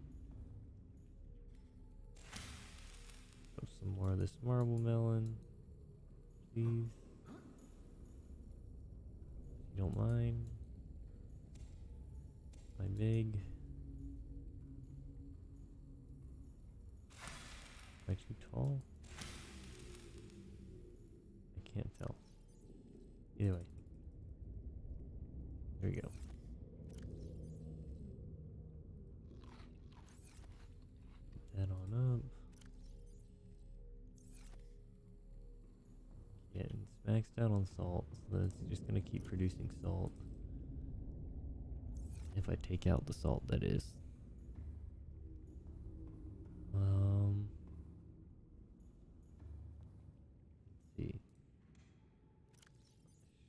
Put some more of this marble melon, please. If you don't mind. My big. Am I too tall? I can't tell. Either way. There we go. Put that on up. Get maxed out on salt, so that's just gonna keep producing salt. If I take out the salt, that is. Let's see.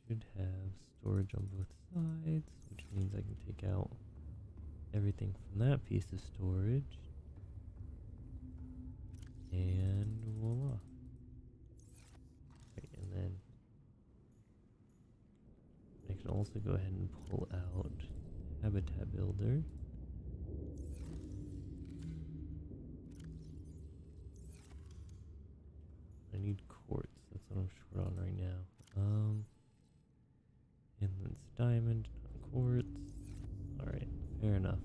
Should have storage on both sides, which means I can take out everything from that piece of storage. And voila. Right, and then I can also go ahead and pull out Habitat Builder. I need quartz, that's what I'm short on right now. And then it's diamond, not quartz. Alright, fair enough.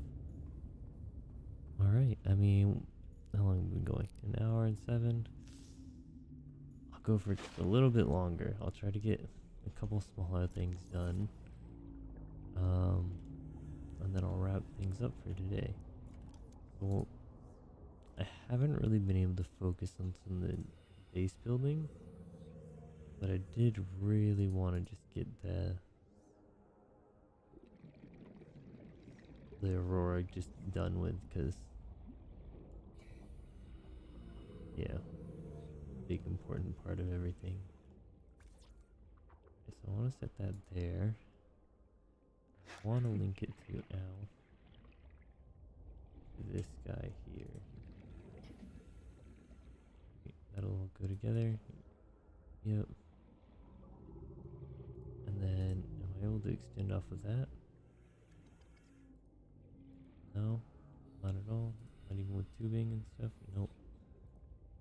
Alright, I mean, how long have we been going? An hour and 7? I'll go for just a little bit longer. I'll try to get a couple smaller things done. And then I'll wrap things up for today. So, I haven't really been able to focus on some of the base building, but I did really want to just get the Aurora just done with, because yeah, big important part of everything. Okay, so I want to set that there. I want to link it to this guy here. Okay, that'll all go together. Yep. And then am I able to extend off of that? No, not at all. Not even with tubing and stuff. Nope.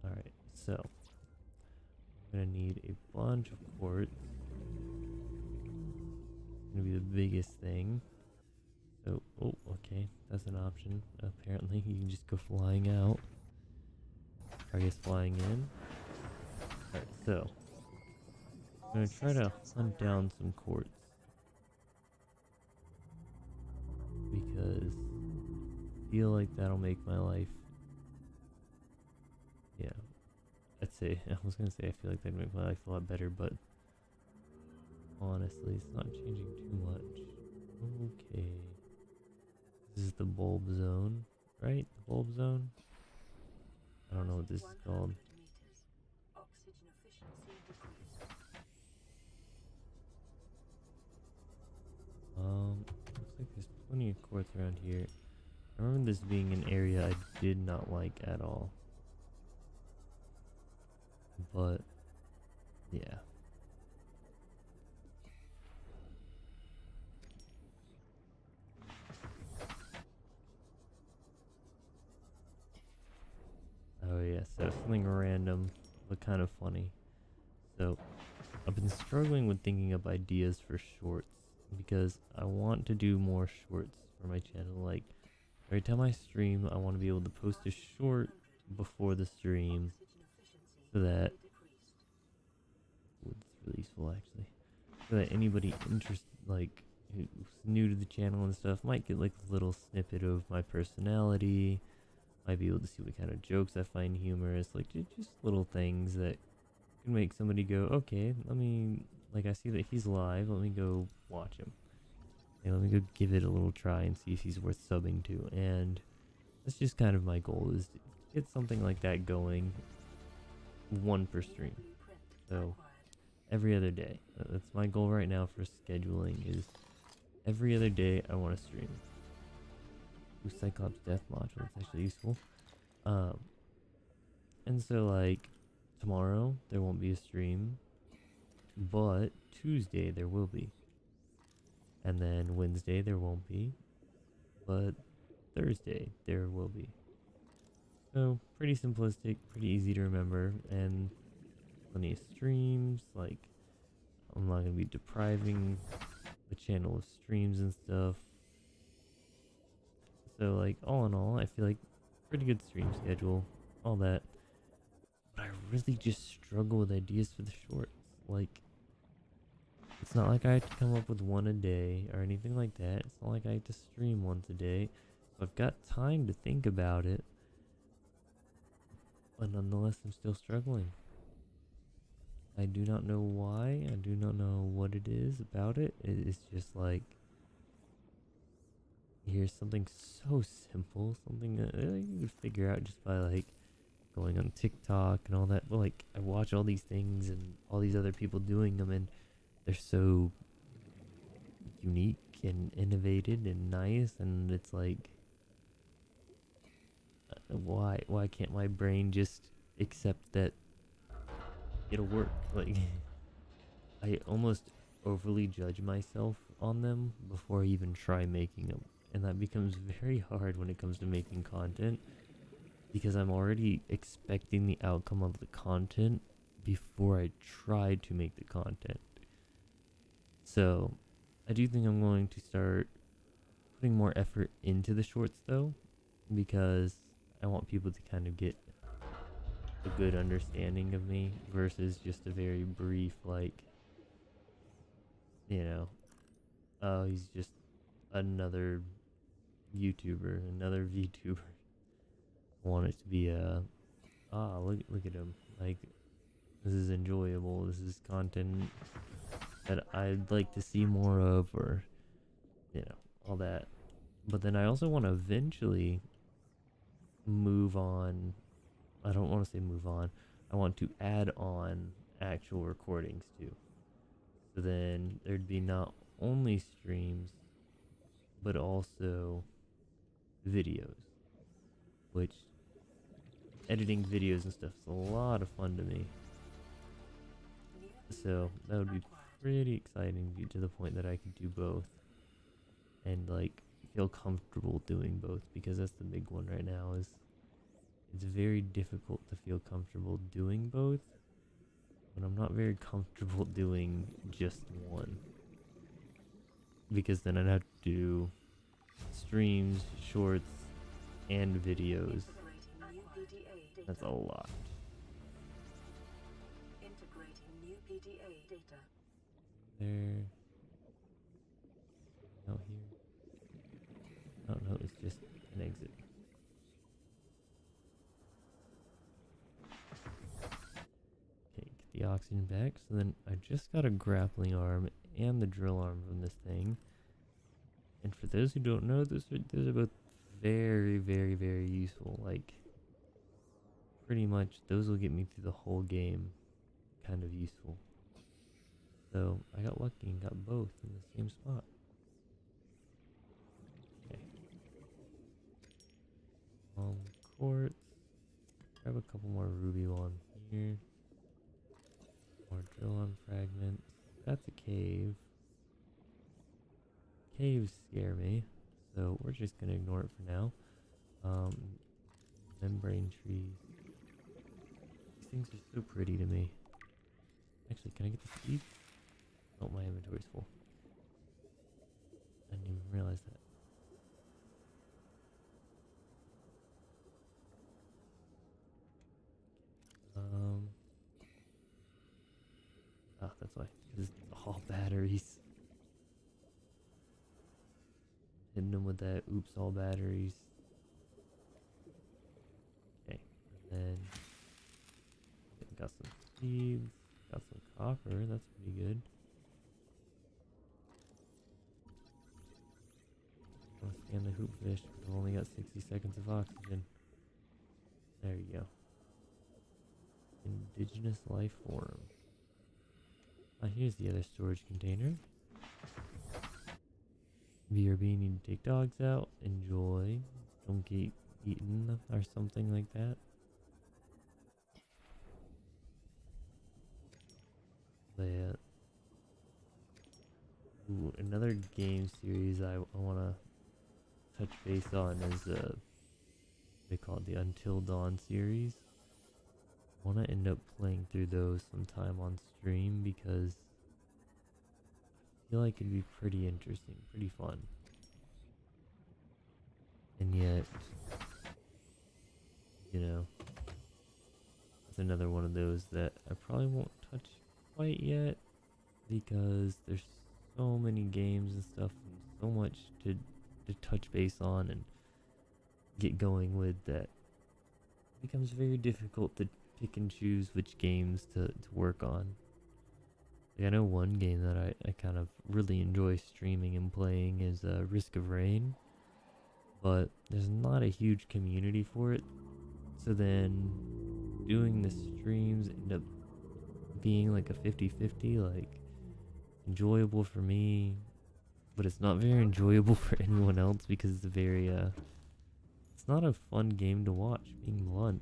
Alright, so I'm gonna need a bunch of quartz. It's gonna be the biggest thing. So, oh, okay, that's an option. Apparently, you can just go flying out. Or I guess flying in. Alright, so I'm gonna try to hunt down some quartz, because I feel like that'll make my life, yeah, I was gonna say I feel like that'd make my life a lot better, but honestly, it's not changing too much. Okay. This is the bulb zone, right? The bulb zone? I don't know what this is called. Oxygen efficiency decreased. Looks like there's plenty of quartz around here. I remember this being an area I did not like at all. But, yeah. Oh yeah, so something random, but kind of funny. So, I've been struggling with thinking up ideas for shorts, because I want to do more shorts for my channel. Like, every time I stream, I want to be able to post a short before the stream, so that, ooh, it's really useful actually, so that anybody interested, like, who's new to the channel and stuff, might get like a little snippet of my personality, might be able to see what kind of jokes I find humorous, like just little things that can make somebody go, okay, let me, like, I see that he's live, let me go watch him. And let me go give it a little try and see if he's worth subbing to. And that's just kind of my goal, is to get something like that going, one per stream. So every other day. That's my goal right now for scheduling, is every other day I want to stream. Ooh, Cyclops Death Module, that's actually useful. And so, like, tomorrow there won't be a stream, but Tuesday there will be. And then Wednesday there won't be, but Thursday there will be. So, pretty simplistic, pretty easy to remember, and plenty of streams. Like, I'm not going to be depriving the channel of streams and stuff. So, like, all in all, I feel like pretty good stream schedule, all that. But I really just struggle with ideas for the shorts. Like, it's not like I have to come up with one a day or anything like that. It's not like I have to stream once a day. So I've got time to think about it. But nonetheless, I'm still struggling. I do not know why. I do not know what it is about it. It's just like, here's something so simple, something that you could figure out just by like going on TikTok and all that. But like, I watch all these things and all these other people doing them, and they're so unique and innovative and nice, and it's like, why can't my brain just accept that it'll work? Like, I almost overly judge myself on them before I even try making them, and that becomes very hard when it comes to making content, because I'm already expecting the outcome of the content before I try to make the content. So I do think I'm going to start putting more effort into the shorts though, because I want people to kind of get a good understanding of me versus just a very brief, like, oh, he's just another YouTuber, another VTuber. I want it to be look at him, like, this is enjoyable, this is content that I'd like to see more of, or all that. But then I also want to eventually move on. I don't want to say move on. I want to add on actual recordings too. So then there'd be not only streams, but also videos. Which, editing videos and stuff is a lot of fun to me. So that would be pretty exciting, to the point that I could do both. And like, feel comfortable doing both, because that's the big one right now. Is it's very difficult to feel comfortable doing both, but I'm not very comfortable doing just one, because then I'd have to do streams, shorts, and videos. That's a lot. Integrating new PDA data. There. Out here. Oh no, it's just an exit. Okay, get the oxygen back. So then I just got a grappling arm and the drill arm from this thing. And for those who don't know, those are both very, very, very useful. Like, pretty much those will get me through the whole game. Kind of useful. So I got lucky and got both in the same spot. Quartz. Grab a couple more ruby while I'm here. More drill on fragments. That's a cave. Caves scare me, so we're just gonna ignore it for now. Membrane trees. These things are so pretty to me. Actually, can I get the seeds? Oh, my inventory's full. I didn't even realize that. That's why. This is all batteries. Hitting them with that oops all batteries. Okay, and then got some seeds, got some copper, that's pretty good. I'll scan the hoop fish, I've only got 60 seconds of oxygen. There you go. Indigenous life form. Here's the other storage container. BRB, need to take dogs out. Enjoy. Don't get eaten or something like that. But ooh, another game series I want to touch base on is they call it the Until Dawn series. I want to end up playing through those sometime on stream, because I feel like it'd be pretty interesting, pretty fun. And yet, it's another one of those that I probably won't touch quite yet, because there's so many games and stuff and so much to touch base on and get going with, that it becomes very difficult to pick and choose which games to work on. Like, I know one game that I kind of really enjoy streaming and playing is Risk of Rain, but there's not a huge community for it. So then doing the streams end up being like a 50-50, like enjoyable for me, but it's not very enjoyable for anyone else because it's very it's not a fun game to watch, being blunt.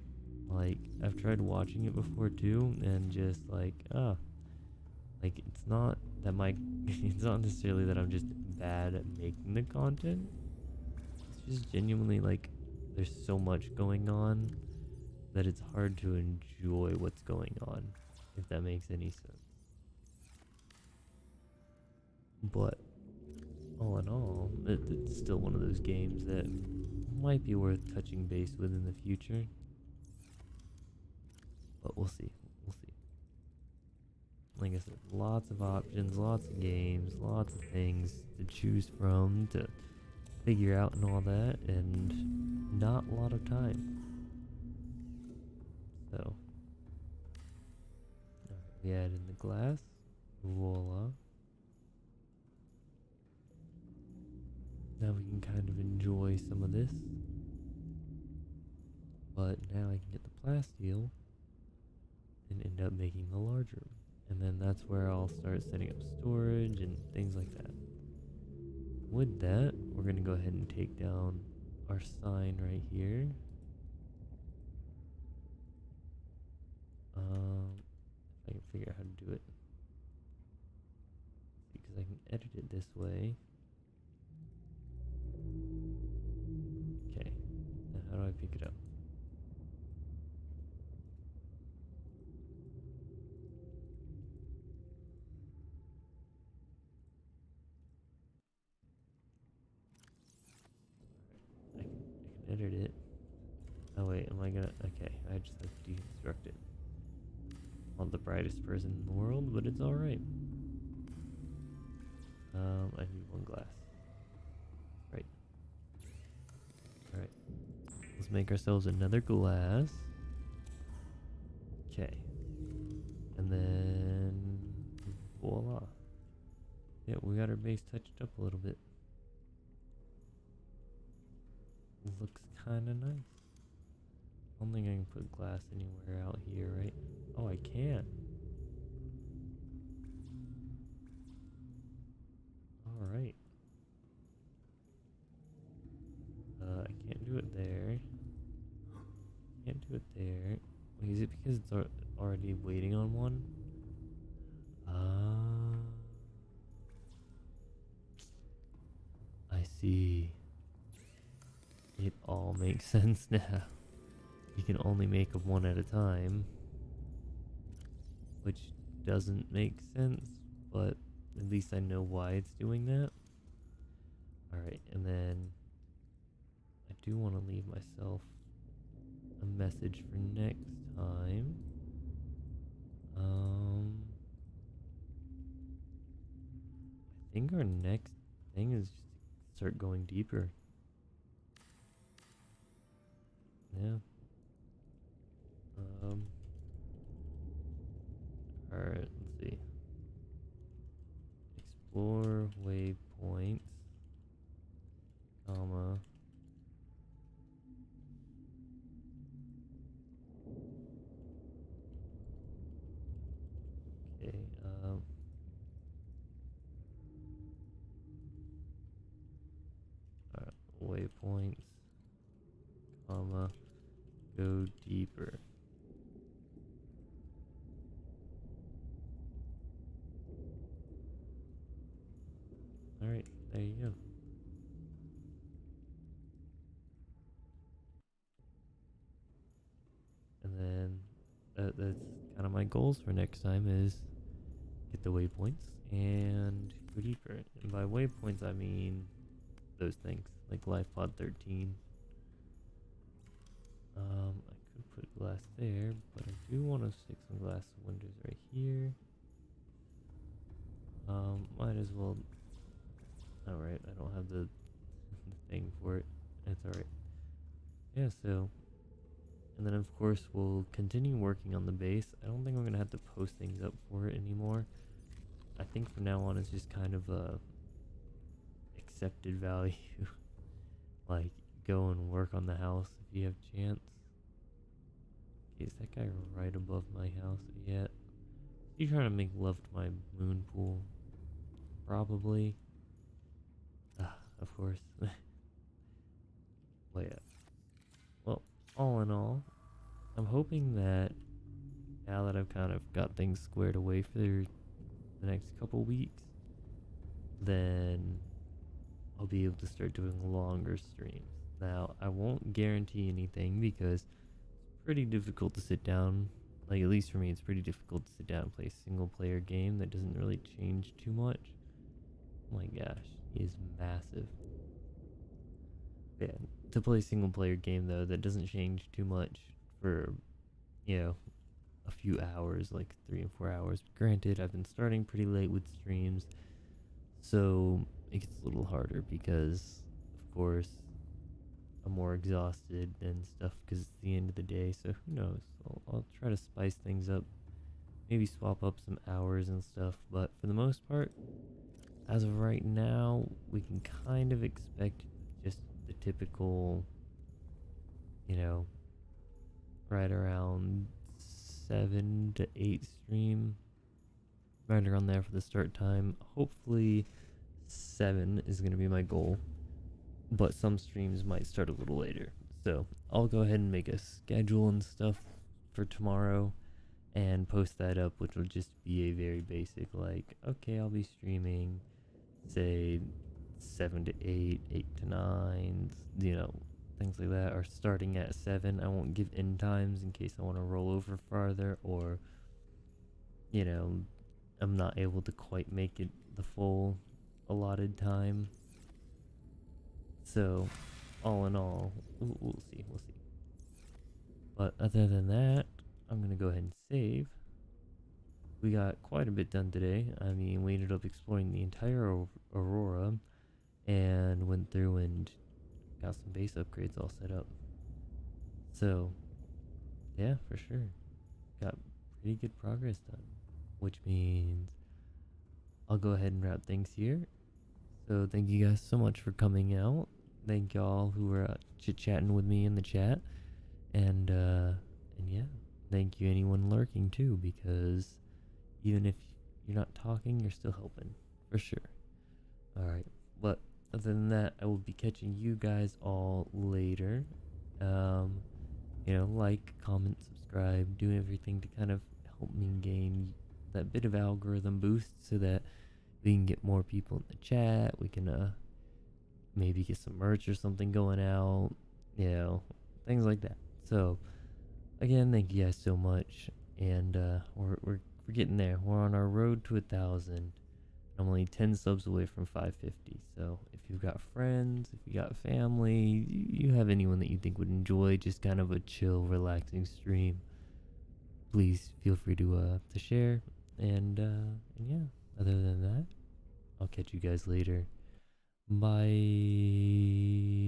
Like, I've tried watching it before too, and just like, like, it's not that my it's not necessarily that I'm just bad at making the content. It's just genuinely like there's so much going on that it's hard to enjoy what's going on, if that makes any sense. But all in all, it's still one of those games that might be worth touching base with in the future. But we'll see. We'll see. Like I said, lots of options, lots of games, lots of things to choose from, to figure out and all that, and not a lot of time. So, we add in the glass. Voila. Now we can kind of enjoy some of this. But now I can get the plasteel and end up making the large room. And then that's where I'll start setting up storage and things like that. With that, we're going to go ahead and take down our sign right here. If I can figure out how to do it. Because I can edit it this way. Okay, now how do I pick it up? I can edit it. Oh wait, am I gonna... Okay, I just have to deconstruct it. Not the brightest person in the world, but it's alright. I need one glass. Right. Alright. Let's make ourselves another glass. Okay. And then... voila. Yeah, we got our base touched up a little bit. Looks kinda nice. I don't think I can put glass anywhere out here, right? Oh, I can. Alright. I can't do it there. Can't do it there. Wait, is it because it's already waiting on one? I see. It all makes sense now. You can only make them one at a time, which doesn't make sense, but at least I know why it's doing that. Alright, and then I do want to leave myself a message for next time. I think our next thing is just to start going deeper. Yeah. Alright, let's see. Explore waypoints, comma. Okay, waypoints, comma, go deeper. Alright, there you go. And then that's kind of my goals for next time is get the waypoints and go deeper. And by waypoints I mean those things, like LifePod 13. I could put glass there, but I do want to stick some glass windows right here. Might as well... Alright, I don't have the thing for it. That's alright. Yeah, so... And then of course we'll continue working on the base. I don't think I'm going to have to post things up for it anymore. I think from now on it's just kind of a accepted value. Like, go and work on the house if you have chance. Okay, is that guy right above my house yet? You trying to make love to my moon pool? Probably. Ah, of course. Well, yeah. Well, all in all, I'm hoping that now that I've kind of got things squared away for the next couple weeks, then I'll be able to start doing longer streams. Now, I won't guarantee anything because it's pretty difficult to sit down, like at least for me, it's pretty difficult to sit down and play a single player game that doesn't really change too much. Oh my gosh, he is massive. Yeah, to play a single player game though that doesn't change too much for, you know, a few hours, like 3 and 4 hours. Granted, I've been starting pretty late with streams, so it gets a little harder because, of course, I'm more exhausted and stuff because it's the end of the day. So who knows? I'll try to spice things up, maybe swap up some hours and stuff. But for the most part, as of right now, we can kind of expect just the typical, you know, right around 7 to 8 stream, right around there for the start time. Hopefully 7 is going to be my goal, but some streams might start a little later. So I'll go ahead and make a schedule and stuff for tomorrow and post that up, which will just be a very basic, like, okay, I'll be streaming, say, 7 to 8, 8 to 9, you know, things like that, or starting at 7. I won't give end times in case I want to roll over farther, or, you know, I'm not able to quite make it the full allotted time. So, all in all, we'll see. But other than that, I'm going to go ahead and save. We got quite a bit done today. I mean, we ended up exploring the entire Aurora and went through and got some base upgrades all set up. So, yeah, for sure. Got pretty good progress done, which means I'll go ahead and wrap things here. So thank you guys so much for coming out. Thank y'all who were chit-chatting with me in the chat. And yeah, thank you anyone lurking too, because even if you're not talking, you're still helping, for sure. Alright, but other than that, I will be catching you guys all later. You know, like, comment, subscribe, do everything to kind of help me gain that bit of algorithm boost so that we can get more people in the chat. We can maybe get some merch or something going out, you know, things like that. So again, thank you guys so much, and we're getting there. We're on our road to 1,000. I'm only 10 subs away from 550. So if you've got friends, if you got family, you have anyone that you think would enjoy just kind of a chill, relaxing stream, please feel free to share. And yeah, other than that, I'll catch you guys later. Bye.